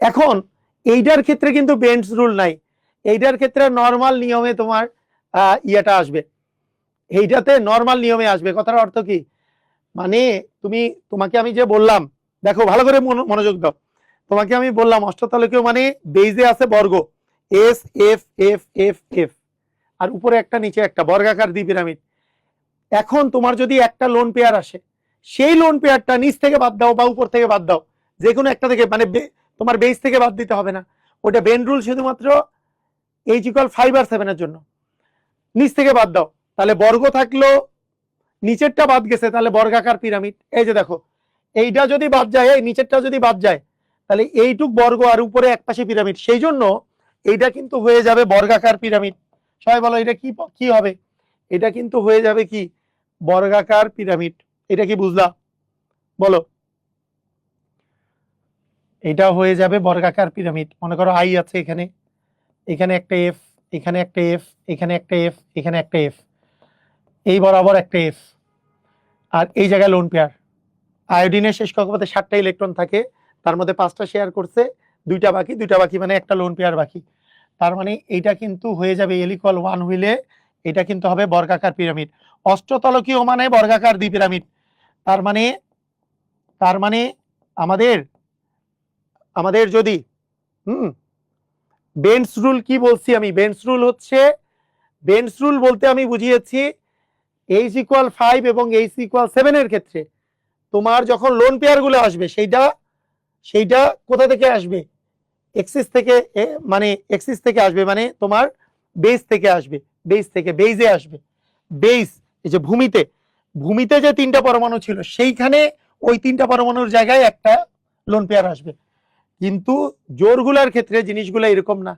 এখন এইটার ক্ষেত্রে কিন্তু বেন্ডস রুল নাই, এইটার ক্ষেত্রে নরমাল নিয়মে তোমার ইয়েটা আসবে, এইটাতে নরমাল নিয়মে আসবে। কথার অর্থ কি? মানে তোমাকে আমি যে বললাম, দেখো ভালো করে মনোযোগ দাও, তোমাকে আমি বললাম অষ্টতলকীয় মানে বেইজে আছে বর্গ S F F F F, আর উপরে একটা নিচে একটা বর্গাকার দ্বিপিরামিড। এখন তোমার যদি একটা লোন পেয়ার আসে, সেই লোন পেয়ারটা নিচ থেকে বাদ দাও বা উপর থেকে বাদ দাও, যে কোনো একটা থেকে, মানে তোমার বেস থেকে বাদ দিতে হবে না, ওটা বেন্ড রুল শুধুমাত্র H=5 আর 7 এর জন্য। নিচ থেকে বাদ দাও, তাহলে বর্গ থাকলো, নিচেরটা বাদ গেছে, তাহলে বর্গাকার পিরামিড। এই যে দেখো, এইটা যদি বাদ যায়, এই নিচেরটা যদি বাদ যায়, তাহলে এইটুক বর্গ আর উপরে এক পাশে পিরামিড। সেই জন্য এইটা কিন্তু হয়ে যাবে বর্গাকার পিরামিড। সবাই বলো এটা কি কি হবে? এটা কিন্তু হয়ে যাবে কি বর্গাকার পিরামিড। এটা কি বুঝলা? বলো। এটা হয়ে যাবে বর্গাকার পিরামিড। মনে করো আই আছে এখানে, এখানে একটা এফ, এখানে একটা এফ, এখানে একটা এফ, এখানে একটা এফ, এই বরাবর একটা এফ, আর এই জায়গায় লোন পেয়ার। আয়োডিনের শেষ কক্ষপথে 7টা ইলেকট্রন থাকে, তার মধ্যে 5টা শেয়ার করছে, 2টা বাকি, 2টা বাকি মানে একটা লোন পেয়ার বাকি। তার মানে এইটা কিন্তু হয়ে যাবে এল ইকুয়াল 1 হইলে এটা কিন্তু হবে বর্গাকার পিরামিড। অষ্টতলকীয় মানে বর্গাকার দ্বিপিরামিড। তার মানে আমাদের আমাদের যদি বেন্স রুল কি বলছি আমি? বেন্স রুল হচ্ছে, বেন্স রুল বলতে আমি বুঝিয়েছি h ইকুয়াল 5 এবং h ইকুয়াল 7 এর ক্ষেত্রে তোমার যখন লোন পেয়ার গুলো আসবে সেইটা কোথা থেকে আসবে? এক্সিস থেকে, মানে এক্সিস থেকে আসবে, মানে তোমার বেস থেকে আসবে, বেস থেকে বেইজে আসবে। বেস এই যে ভূমিতে যে 3টা পরমাণু ছিল সেইখানে ওই 3টা পরমাণুর জায়গায় একটা লোন পেয়ার আসবে। কিন্তু জোরগুলার ক্ষেত্রে জিনিসগুলো এরকম না।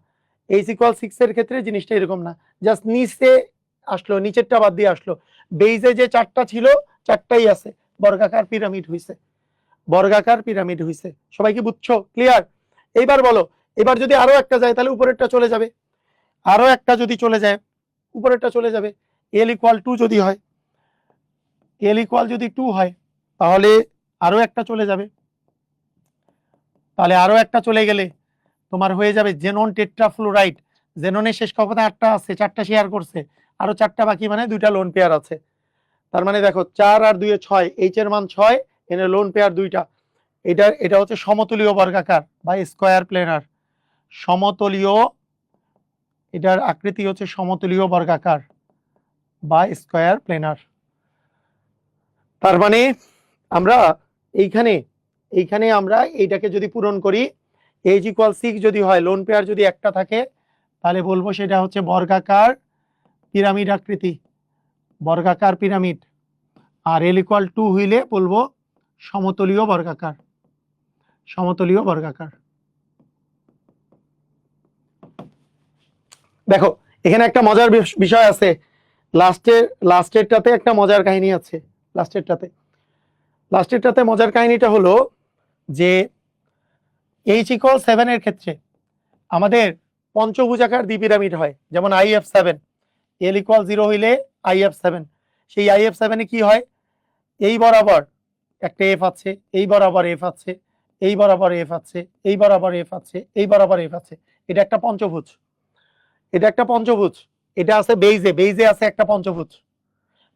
h ইকুয়াল 6 এর ক্ষেত্রে জিনিসটা এরকম না, জাস্ট নিচে আসলো, নিচেরটা বাদ দিয়ে আসলো। বেইজে যে 4টা ছিল 4টাই আছে, বর্গাকার পিরামিড হইছে, বর্গাকার পিরামিড হইছে। সবাই কি বুঝছো? ক্লিয়ার? এইবার বলো, এবার যদি আরো একটা যায় তাহলে উপরেরটা চলে যাবে, আরো একটা যদি চলে যায় উপরেরটা চলে যাবে। এল ইকুয়াল 2 যদি হয়, এল ইকুয়াল যদি 2 হয় তাহলে আরো একটা চলে যাবে, তাহলে আরো একটা চলে গেলে তোমার হয়ে যাবে জেনন টেট্রাফ্লোরাইড। জেননের শেষ কক্ষপথে 8টা আছে, 4টা শেয়ার করছে, আরো 4টা বাকি মানে 2টা লোন পেয়ার আছে। তার মানে দেখো 4 আর 2 এ 6, এইচ এর মান 6, এনে লোন পেয়ার 2টা। এটা হচ্ছে সমতলীয় বর্গাকার বা স্কয়ার প্লেনার। সমতলীয়, এটার আকৃতি হচ্ছে সমতলীয় বর্গাকার বা স্কয়ার প্লেনার। তার মানে আমরা এইখানে আমরা এইটাকে যদি পূরণ করি, h ইকুয়াল 6 যদি হয়, লোন পেয়ার যদি একটা থাকে, তাহলে বলবো সেটা হচ্ছে বর্গাকার পিরামিড আকৃতি, বর্গাকার পিরামিড। আর এল ইকুয়াল 2 হইলে বলবো সমতলীয় বর্গাকার, সমতলীয় বর্গাকার। দেখো এখানে একটা মজার বিষয় আছে, লাস্টেরটাতে একটা মজার কাহিনী আছে। লাস্টেরটাতে মজার কাহিনীটা হলো যে h ইকুয়াল 7 এর ক্ষেত্রে আমাদের পঞ্চভুজাকার দ্বিপিরামিড হয়, যেমন IF7। এল ইকুয়াল 0 হইলে IF7, সেই IF7 এ কি হয়? এই বরাবর একটা এফ আছে, এই বরাবর এফ আছে, এই বরাবর এফ আছে, এই বরাবর এফ আছে, এই বরাবর এফ আছে। এটা একটা পঞ্চভুজ, এটা একটা পঞ্চভুজ। এটা আছে বেইজে আছে একটা পঞ্চভুজ,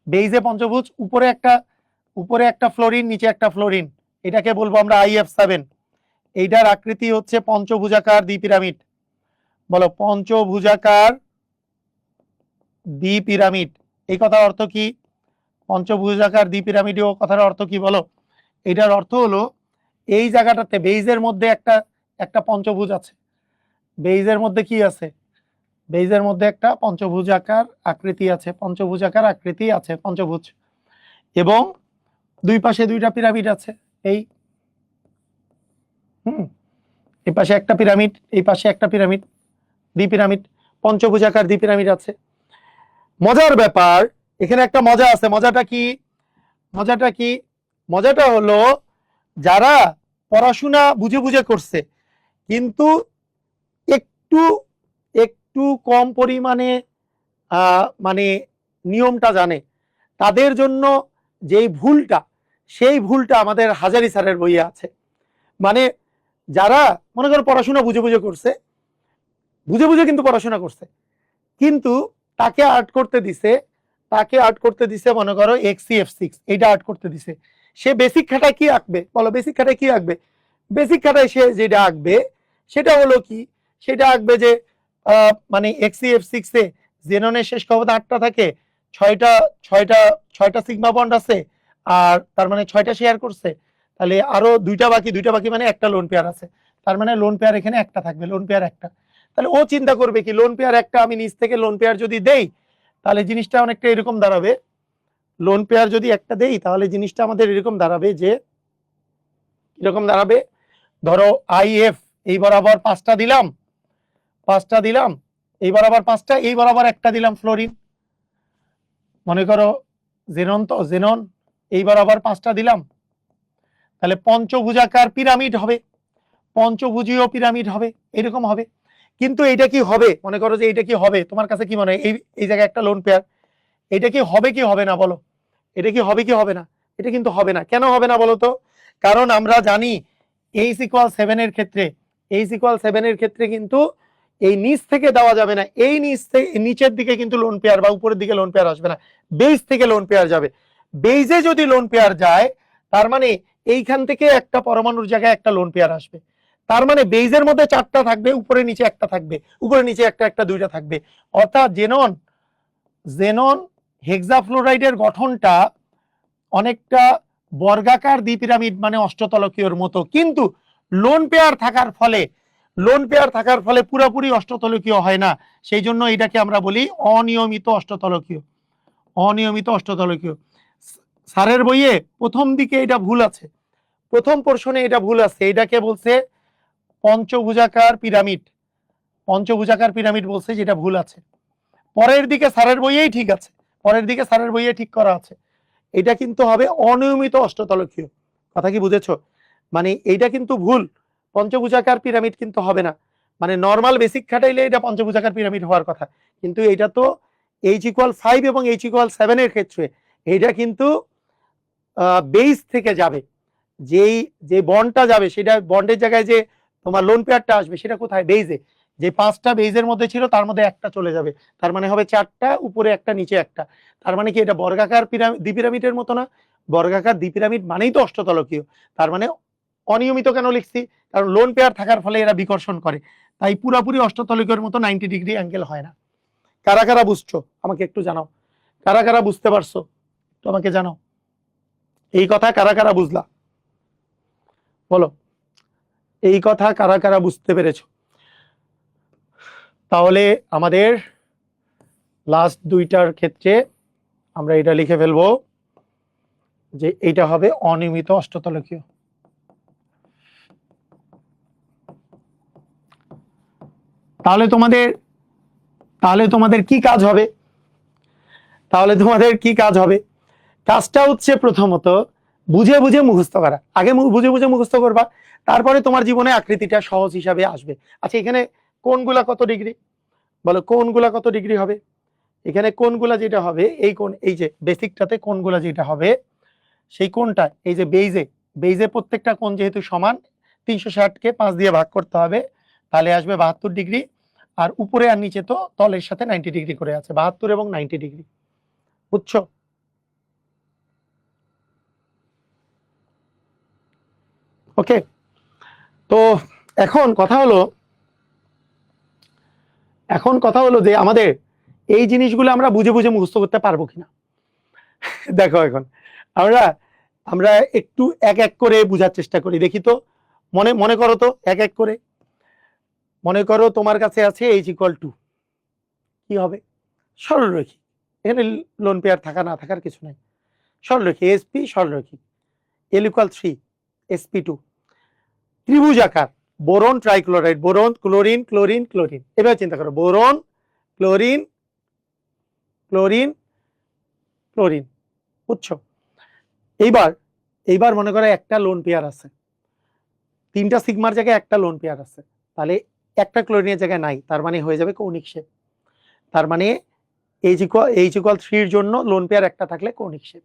বেইজে পঞ্চভুজ, উপরে একটা ফ্লোরিন, নিচে একটা ফ্লোরিন। এটাকে বলবো আমরা IF7। এইটার আকৃতি হচ্ছে পঞ্চভুজাকার দ্বিপিরামিড। বলো পঞ্চভুজাকার দ্বিপিরামিড। এই কথার অর্থ কি? পঞ্চভুজাকার দ্বিপিরামিডীয় কথার অর্থ কি বলো? এটার অর্থ হলো এই জায়গাটাতে বেইজের মধ্যে একটা পঞ্চভুজ আছে। বেইজের মধ্যে কি আছে? বেইজের মধ্যে একটা পঞ্চভুজাকার আকৃতি আছে, পঞ্চভুজাকার আকৃতি আছে, পঞ্চভুজ। এবং দুই পাশে 2টা পিরামিড আছে। এই এই পাশে একটা পিরামিড, এই পাশে একটা পিরামিড, দ্বিপিরামিড, পঞ্চভুজাকার দ্বিপিরামিড আছে। মজার ব্যাপার এখানে একটা মজা আছে। মজাটা কি? মজাটা হলো যারা পড়াশোনা বুঝে করছে কিন্তু একটু একটু কম পরিমাণে মানে নিয়মটা জানে, তাদের জন্য যেই ভুলটা, সেই ভুলটা আমাদের হাজারি স্যারের বইয়ে আছে। মানে যারা মনে করো পড়াশোনা বুঝে করছে, বুঝে কিন্তু পড়াশোনা করছে, কিন্তু তাকে আর্ট করতে দিছে মনে করো XCF6, এইটা আর্ট করতে দিছে। সে বেসিক খাতায় কি আঁকবে বলো? বেসিক খাতায় কি আঁকবে? বেসিক খাতায় সে যেটা আঁকবে সেটা হলো কি? সেটা আঁকবে যে মানে XCF6 এ জেননের শেষ কক্ষপথে 8টা থাকে, 6টা সিগমা বন্ড আছে, আর তার মানে 6টা শেয়ার করছে, তাহলে আরো 2টা বাকি মানে একটা লোন পেয়ার আছে। তার মানে লোন পেয়ার এখানে একটা থাকবে, লোন পেয়ার একটা। তাহলে ও চিন্তা করবে কি, লোন পেয়ার একটা, আমি নিচ থেকে লোন পেয়ার যদি দেই তাহলে জিনিসটা অনেকটা এরকম দাঁড়াবে। লোন পেয়ার যদি একটা দেই তাহলে জিনিসটা আমাদের এরকম দাঁড়াবে, যে এরকম দাঁড়াবে, ধরো IF এই বরাবর 5টা দিলাম, 5টা দিলাম, এইবার আবার 5টা, এইবার আবার একটা দিলাম ফ্লোরিন, মনে করো জেনন, তো জেনন, এইবার আবার 5টা দিলাম, তাহলে পঞ্চভুজাকার পিরামিড হবে, পঞ্চভুজীয় পিরামিড হবে, এরকম হবে। কিন্তু এটা কি হবে, মনে করো যে এটা কি হবে, তোমার কাছে কি মনে হয় এই জায়গায় একটা লোন পেয়ার, এটা কি হবে কি হবে না বলো, এটা কি হবে কি হবে না? এটা কিন্তু হবে না। কেন হবে না বলো তো? কারণ আমরা জানি H=7 এর ক্ষেত্রে, H=7 এর ক্ষেত্রে কিন্তু এই নিচ থেকে দেওয়া যাবে না, এই নিচ থেকে নিচের দিকে কিন্তু লোন পেয়ার বা উপরের দিকে লোন পেয়ার আসবে না, বেজ থেকে লোন পেয়ার যাবে। বেজে যদি লোন পেয়ার যায়, তার মানে এইখান থেকে একটা পরমাণুর জায়গায় একটা লোন পেয়ার আসবে। তার মানে বেজের মধ্যে 4টা থাকবে, উপরে নিচে একটা থাকবে, উপরে নিচে একটা একটা 2টা থাকবে। অর্থাৎ জেনন জেনন হেক্সাফ্লোরাইডের গঠনটা অনেকটা বর্গাকার দ্বিপিরামিড মানে অষ্টতলকীয়র মতো, কিন্তু লোন পেয়ার থাকার ফলে পুরোপুরি অষ্টতলকীয় হয় না, সেই জন্য এটাকে আমরা বলি অনিয়মিত অষ্টতলকীয়, অনিয়মিত অষ্টতলকীয়। স্যারের বইয়ে প্রথম দিকে এটা ভুল আছে, প্রথম পোর্শনে এটা ভুল আছে, এটাকে বলছে পঞ্চভুজাকার পিরামিড, পঞ্চভুজাকার পিরামিড বলছে, যেটা ভুল আছে। পরের দিকে স্যারের বইয়েই ঠিক আছে, পরের দিকে স্যারের বইয়ে ঠিক করা আছে, এটা কিন্তু হবে অনিয়মিত অষ্টতলকীয়। কথা কি বুঝেছো? মানে এইটা কিন্তু ভুল, পঞ্চভুজাকার পিরামিড কিন্তু হবে না, মানে নর্মাল বেসিক খাটাইলে এটা পঞ্চভুজাকার পিরামিড হওয়ার কথা, কিন্তু এটা তো H=5 এবং H=7 এর ক্ষেত্রে এটা কিন্তু বেস থেকে যাবে, যে বন্ডটা যাবে সেটা বন্ডের জায়গায় যে তোমার লোন পেয়ারটা আসবে সেটা কোথায়? বেইজে। যে 5টা বেইজের মধ্যে ছিল তার মধ্যে একটা চলে যাবে, তার মানে হবে 4টা, উপরে একটা নিচে একটা। তার মানে কি এটা বর্গাকার দ্বিপিরামিডের মতো না? বর্গাকার দ্বিপিরামিড মানেই তো অষ্টতলকীয়। তার মানে অনিয়মিত কেন লিখছি? কারণ লোন পেয়ার থাকার ফলে এরা বিকর্ষণ করে, তাই পুরাপুরি অষ্টতলকীয়ের মতো 90 ডিগ্রি অ্যাঙ্গেল হয় না। কারা কারা বুঝছো আমাকে একটু জানাও, কারা কারা বুঝতে পারছো তো আমাকে জানাও, এই কথা কারা কারা বুঝলা বলো, এই কথা কারা কারা বুঝতে পেরেছো? তাহলে আমাদের লাস্ট 2টার ক্ষেত্রে আমরা এটা লিখে ফেলবো যে এটা হবে অনিয়মিত অষ্টতলকীয়। তাহলে তোমাদের কি কাজ হবে? কাজটা হচ্ছে প্রথমত বুঝে বুঝে মুখস্থ করা, আগে বুঝে বুঝে মুখস্থ করবা, তারপরে তোমার জীবনে আকৃতিটা সহজ হিসাবে আসবে। আচ্ছা, এখানে কোণগুলা কত ডিগ্রি বলো, কোণগুলা কত ডিগ্রি হবে? এখানে কোণগুলা যেটা হবে, এই কোণ, এই যে বেসিকটাতে কোণগুলা যেটা হবে, সেই কোণটা এই যে বেইজে প্রত্যেকটা কোণ যেহেতু সমান, 360 কে 5 দিয়ে ভাগ করতে হবে, তাহলে আসবে 72 ডিগ্রি। আর উপরে আর নিচে তো তলের সাথে 90 ডিগ্রি করে আছে, 72 এবং 90 ডিগ্রি। বুঝছো? ওকে, তো এখন কথা হলো যে আমাদের এই জিনিসগুলো আমরা বুঝে বুঝে মুখস্থ করতে পারবো কিনা। দেখো এখন আমরা একটু এক এক করে বোঝার চেষ্টা করি, দেখি তো। মনে করো তো, এক এক করে মনে করো তোমার কাছে আছে H=2, কি হবে? সরলরৈখিক, এখানে লোন পেয়ার থাকা না থাকার কিছু নাই, সরলরৈখিক, sp সরলরৈখিক, L=3, sp2, ত্রিভুজাকার, boron trichloride, boron chlorine chlorine chlorine, এভাবে চিন্তা করো, বোরন ক্লোরিন ক্লোরিন ক্লোরিন। বুঝছো? এইবার মনে করো একটা লোন পেয়ার আছে, 3টা সিগমার জায়গায় একটা লোন পেয়ার আছে, তাহলে একটা ক্লোরিনের জায়গায় নাই, তার মানে হয়ে যাবে কৌণিক শেপ। তার মানে H=3 এর জন্য লোন পেয়ার একটা থাকলে কৌণিক শেপ।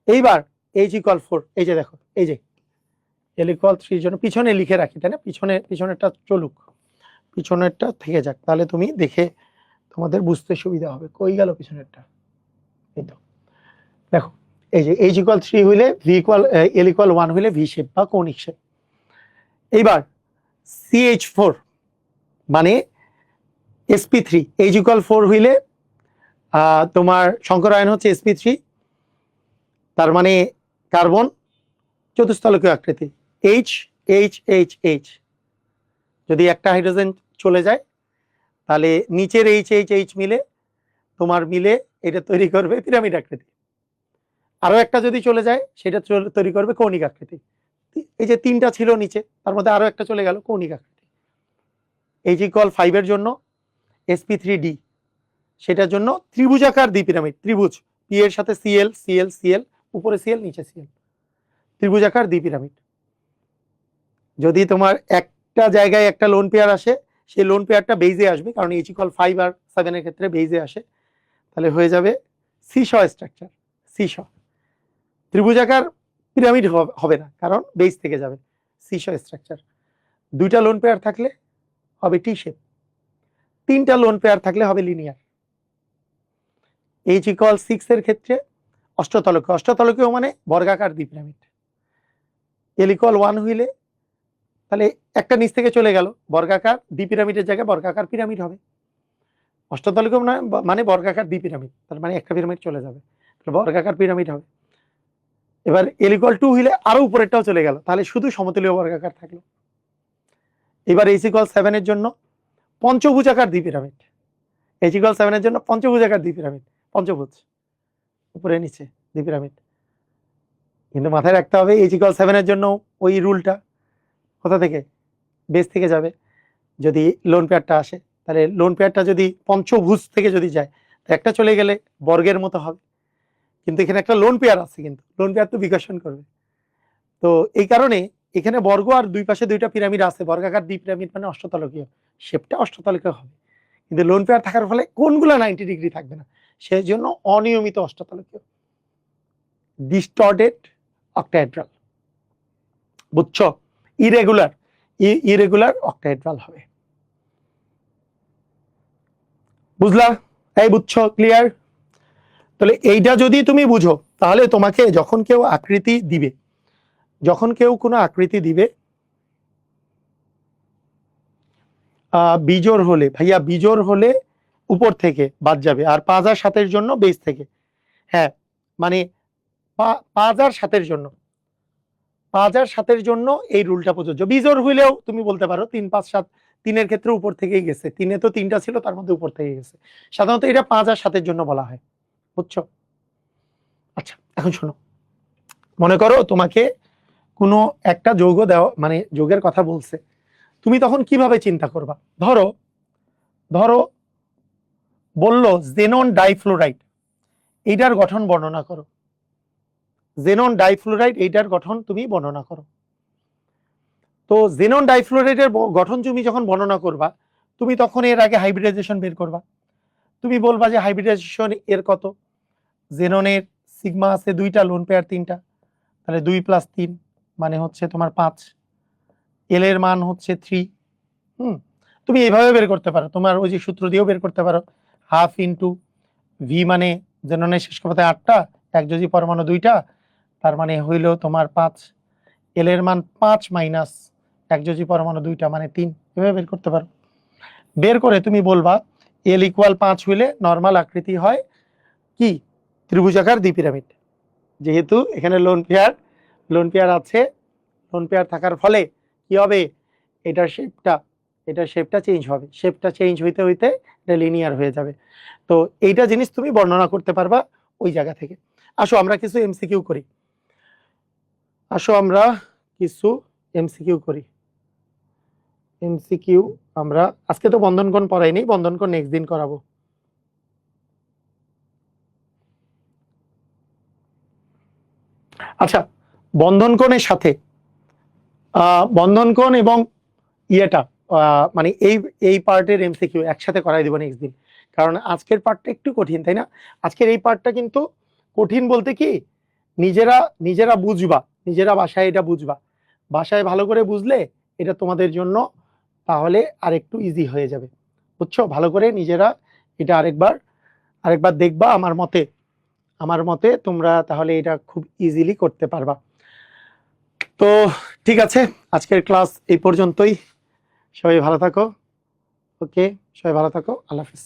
এইবার H=4, এই যে দেখো, এই যে L=3 এর জন্য পিছনে লিখে রাখি, তাই না? পিছনেরটা চলুক, পিছনেরটা থেকে যাক, তাহলে তুমি দেখে তোমাদের বুঝতে সুবিধা হবে। কই গেল পিছনেরটা? এই তো দেখো, এই যে H=3 হইলে L=1 হইলে ভি শেপ বা কৌণিক শেপ। এইবার CH4 মানে sp3, H=4 হইলে তোমার সংকরায়ন হচ্ছে sp3, তার মানে কার্বন চতুস্থলকীয় আকৃতি, H H H H। যদি একটা হাইড্রোজেন চলে যায় তাহলে নিচের H H H মিলে এটা তৈরি করবে পিরামিড আকৃতি, আরো একটা যদি চলে যায় সেটা তৈরি করবে কৌণিক আকৃতি। এই যে 3টা ছিল নিচে, তার মধ্যে আরো একটা চলে গেল, কৌণিক আকৃতি। H=5 এর জন্য sp3d, সেটার জন্য ত্রিভুজাকার দ্বিপিরামিড, ত্রিভুজ পি এর সাথে সিএল সিএল সিএল, উপরে সিএল নিচে সিএল, ত্রিভুজাকার দ্বিপিরামিড। যদি তোমার একটা জায়গায় একটা লোন পেয়ার আসে, সেই লোন পেয়ারটা বেইজে আসবে, কারণ H=5 আর 7 এর ক্ষেত্রে বেইজে আসে, তাহলে হয়ে যাবে সিস স্ট্রাকচার। সিস ত্রিভুজাকার পিরামিড হবে না, কারণ বেস থেকে যাবে, সিস স্ট্রাকচার। দুইটা লোন পেয়ার থাকলে হবে টি শেপ, তিনটা লোন পেয়ার থাকলে হবে লিনিয়ার। H=6 এর ক্ষেত্রে অষ্টতলকীয়, অষ্টতলকীয় মানে বর্গাকার দ্বিপিরামিড। L=1 হইলে তাহলে একটা নিচ থেকে চলে গেল, বর্গাকার দ্বিপিরামিডের জায়গায় বর্গাকার পিরামিড হবে। অষ্টতলকীয় মানে বর্গাকার দ্বিপিরামিড, তার মানে একটা পিরামিড চলে যাবে, বর্গাকার পিরামিড হবে। এবার L=2 হইলে আরো উপরেরটাও চলে গেল, তাহলে শুধু সমতলীয় বর্গাকার থাকলো। এবার H=7 এর জন্য পঞ্চভুজাকার দ্বিপিরামিড, H=7 এর জন্য পঞ্চভুজাকার দ্বিপিরামিড, পঞ্চভুজ উপরে নিচে দ্বিপিরামিড। কিন্তু মাথায় রাখতে হবে H=7 এর জন্য ওই রুলটা কোথা থেকে, বেস থেকে যাবে। যদি লোন পেয়ারটা আসে, তাহলে লোন পেয়ারটা যদি পঞ্চভুজ থেকে যদি যায়, একটা চলে গেলে বর্গের মতো হবে, কিন্তু এখানে একটা লোন পেয়ার আছে, কিন্তু লোন পেয়ার তো বিকর্ষণ করবে। তো এই কারণে এখানে বর্গ আর দুই পাশে দুইটা পিরামিড আছে, বর্গাকার দ্বিপিরামিড মানে অষ্টতলকীয়, শেপটা অষ্টতলকীয় হবে, কিন্তু লোন পেয়ার থাকার ফলে কোনগুলো 90 ডিগ্রি থাকবে না, সেই জন্য অনিয়মিত অষ্টতলকীয়, ডিস্টর্টেড অক্টাহেড্রাল। বুঝছো? ইরেগুলার, ইরেগুলার অক্টাহেড্রাল হবে। বুঝলা? এই বুঝছো? ক্লিয়ার? তাহলে এইটা যদি তুমি বুঝো, তাহলে তোমাকে যখন কেউ আকৃতি দিবে, যখন কেউ কোনো আকৃতি দিবে, বিজোড় হলে, ভাইয়া বিজোড় হলে উপর থেকে বাদ যাবে, আর 5 আর 7 এর জন্য বেস থেকে। হ্যাঁ, মানে 5 আর 7 এর জন্য, 5 আর 7 এর জন্য এই রুলটা প্রযোজ্য। বিজোড় হইলেও তুমি বলতে পারো 3 5 7, 3 এর ক্ষেত্রে উপর থেকেই গেছে, 3 এ তো 3টা ছিল, তার মধ্যে উপর থেকে গেছে। সাধারণত এটা 5 আর 7 এর জন্য বলা হয়। বুঝছো? আচ্ছা, এখন শোনো, মনে করো তোমাকে কোনো একটা যৌগ দেওয়া, মানে যৌগের কথা বলছে, তুমি তখন কিভাবে চিন্তা করবা? ধরো ধরো বললো জেনন ডাইফ্লোরাইড, এইটার গঠন বর্ণনা করো। জেনন ডাইফ্লোরাইড এইটার গঠন তুমি বর্ণনা করো। তো জেনন ডাইফ্লোরাইডের গঠন তুমি যখন বর্ণনা করবা, তুমি তখন এর আগে হাইব্রিডাইজেশন বের করবা। তুমি বলবা যে হাইব্রিডাইজেশন এর কত, জেননের সিগমা আছে দুইটা, লোন পেয়ার তিনটা, তাহলে 2 + 3 মানে হচ্ছে তোমার 5, এল এর মান হচ্ছে 3। তুমি এইভাবে বের করতে পারো, তোমার ওই যে সূত্র দিয়েও বের করতে পারো, হাফ ইন্টু ভি মানে জেননের শেষ কথায় 8টা, একযোজি পরমাণু 2টা, তার মানে হইল তোমার 5, এল এর মান 5 মাইনাস একযোজি পরমাণু 2টা মানে 3, এভাবে বের করতে পারো। বের করে তুমি বলবা L=5 হইলে নরমাল আকৃতি হয় কি, ত্রিভুজাকার দ্বিপিরামিড। যেহেতু এখানে লোন পেয়ার আছে, লোন পেয়ার থাকার ফলে কি হবে, এটার শেপটা চেঞ্জ হবে, শেপটা চেঞ্জ হইতে হইতে এটা লিনিয়ার হয়ে যাবে। তো এইটা জিনিস তুমি বর্ণনা করতে পারবা ওই জায়গা থেকে। আসো আমরা কিছু এমসিকিউ করি, এমসিকিউ আমরা আজকে তো বন্ধনকোণ পড়াইনি, বন্ধনকোণ নেক্সট দিন করাবো। আচ্ছা, বন্ধনকোণের সাথে বন্ধনকোণ এবং ইয়েটা মানে এই পার্টের এমসিকিউ একসাথে করাই দিব নেক্সট দিন, কারণ আজকের পার্টটা একটু কঠিন, তাই না? আজকের এই পার্টটা কিন্তু কঠিন বলতে কি, নিজেরা বুঝবা, নিজেরা বাসায় এটা বুঝবা, বাসায় ভালো করে বুঝলে এটা তোমাদের জন্য তাহলে আরেকটু ইজি হয়ে যাবে। বুঝছো? ভালো করে নিজেরা এটা আরেকবার দেখবা, আমার মতে তোমরা তাহলে এটা খুব ইজিলি করতে পারবা। তো ঠিক আছে, আজকের ক্লাস এই পর্যন্তই। সবাই ভালো থাকো। ওকে, সবাই ভালো থাকো। আল্লাহ হাফেজ।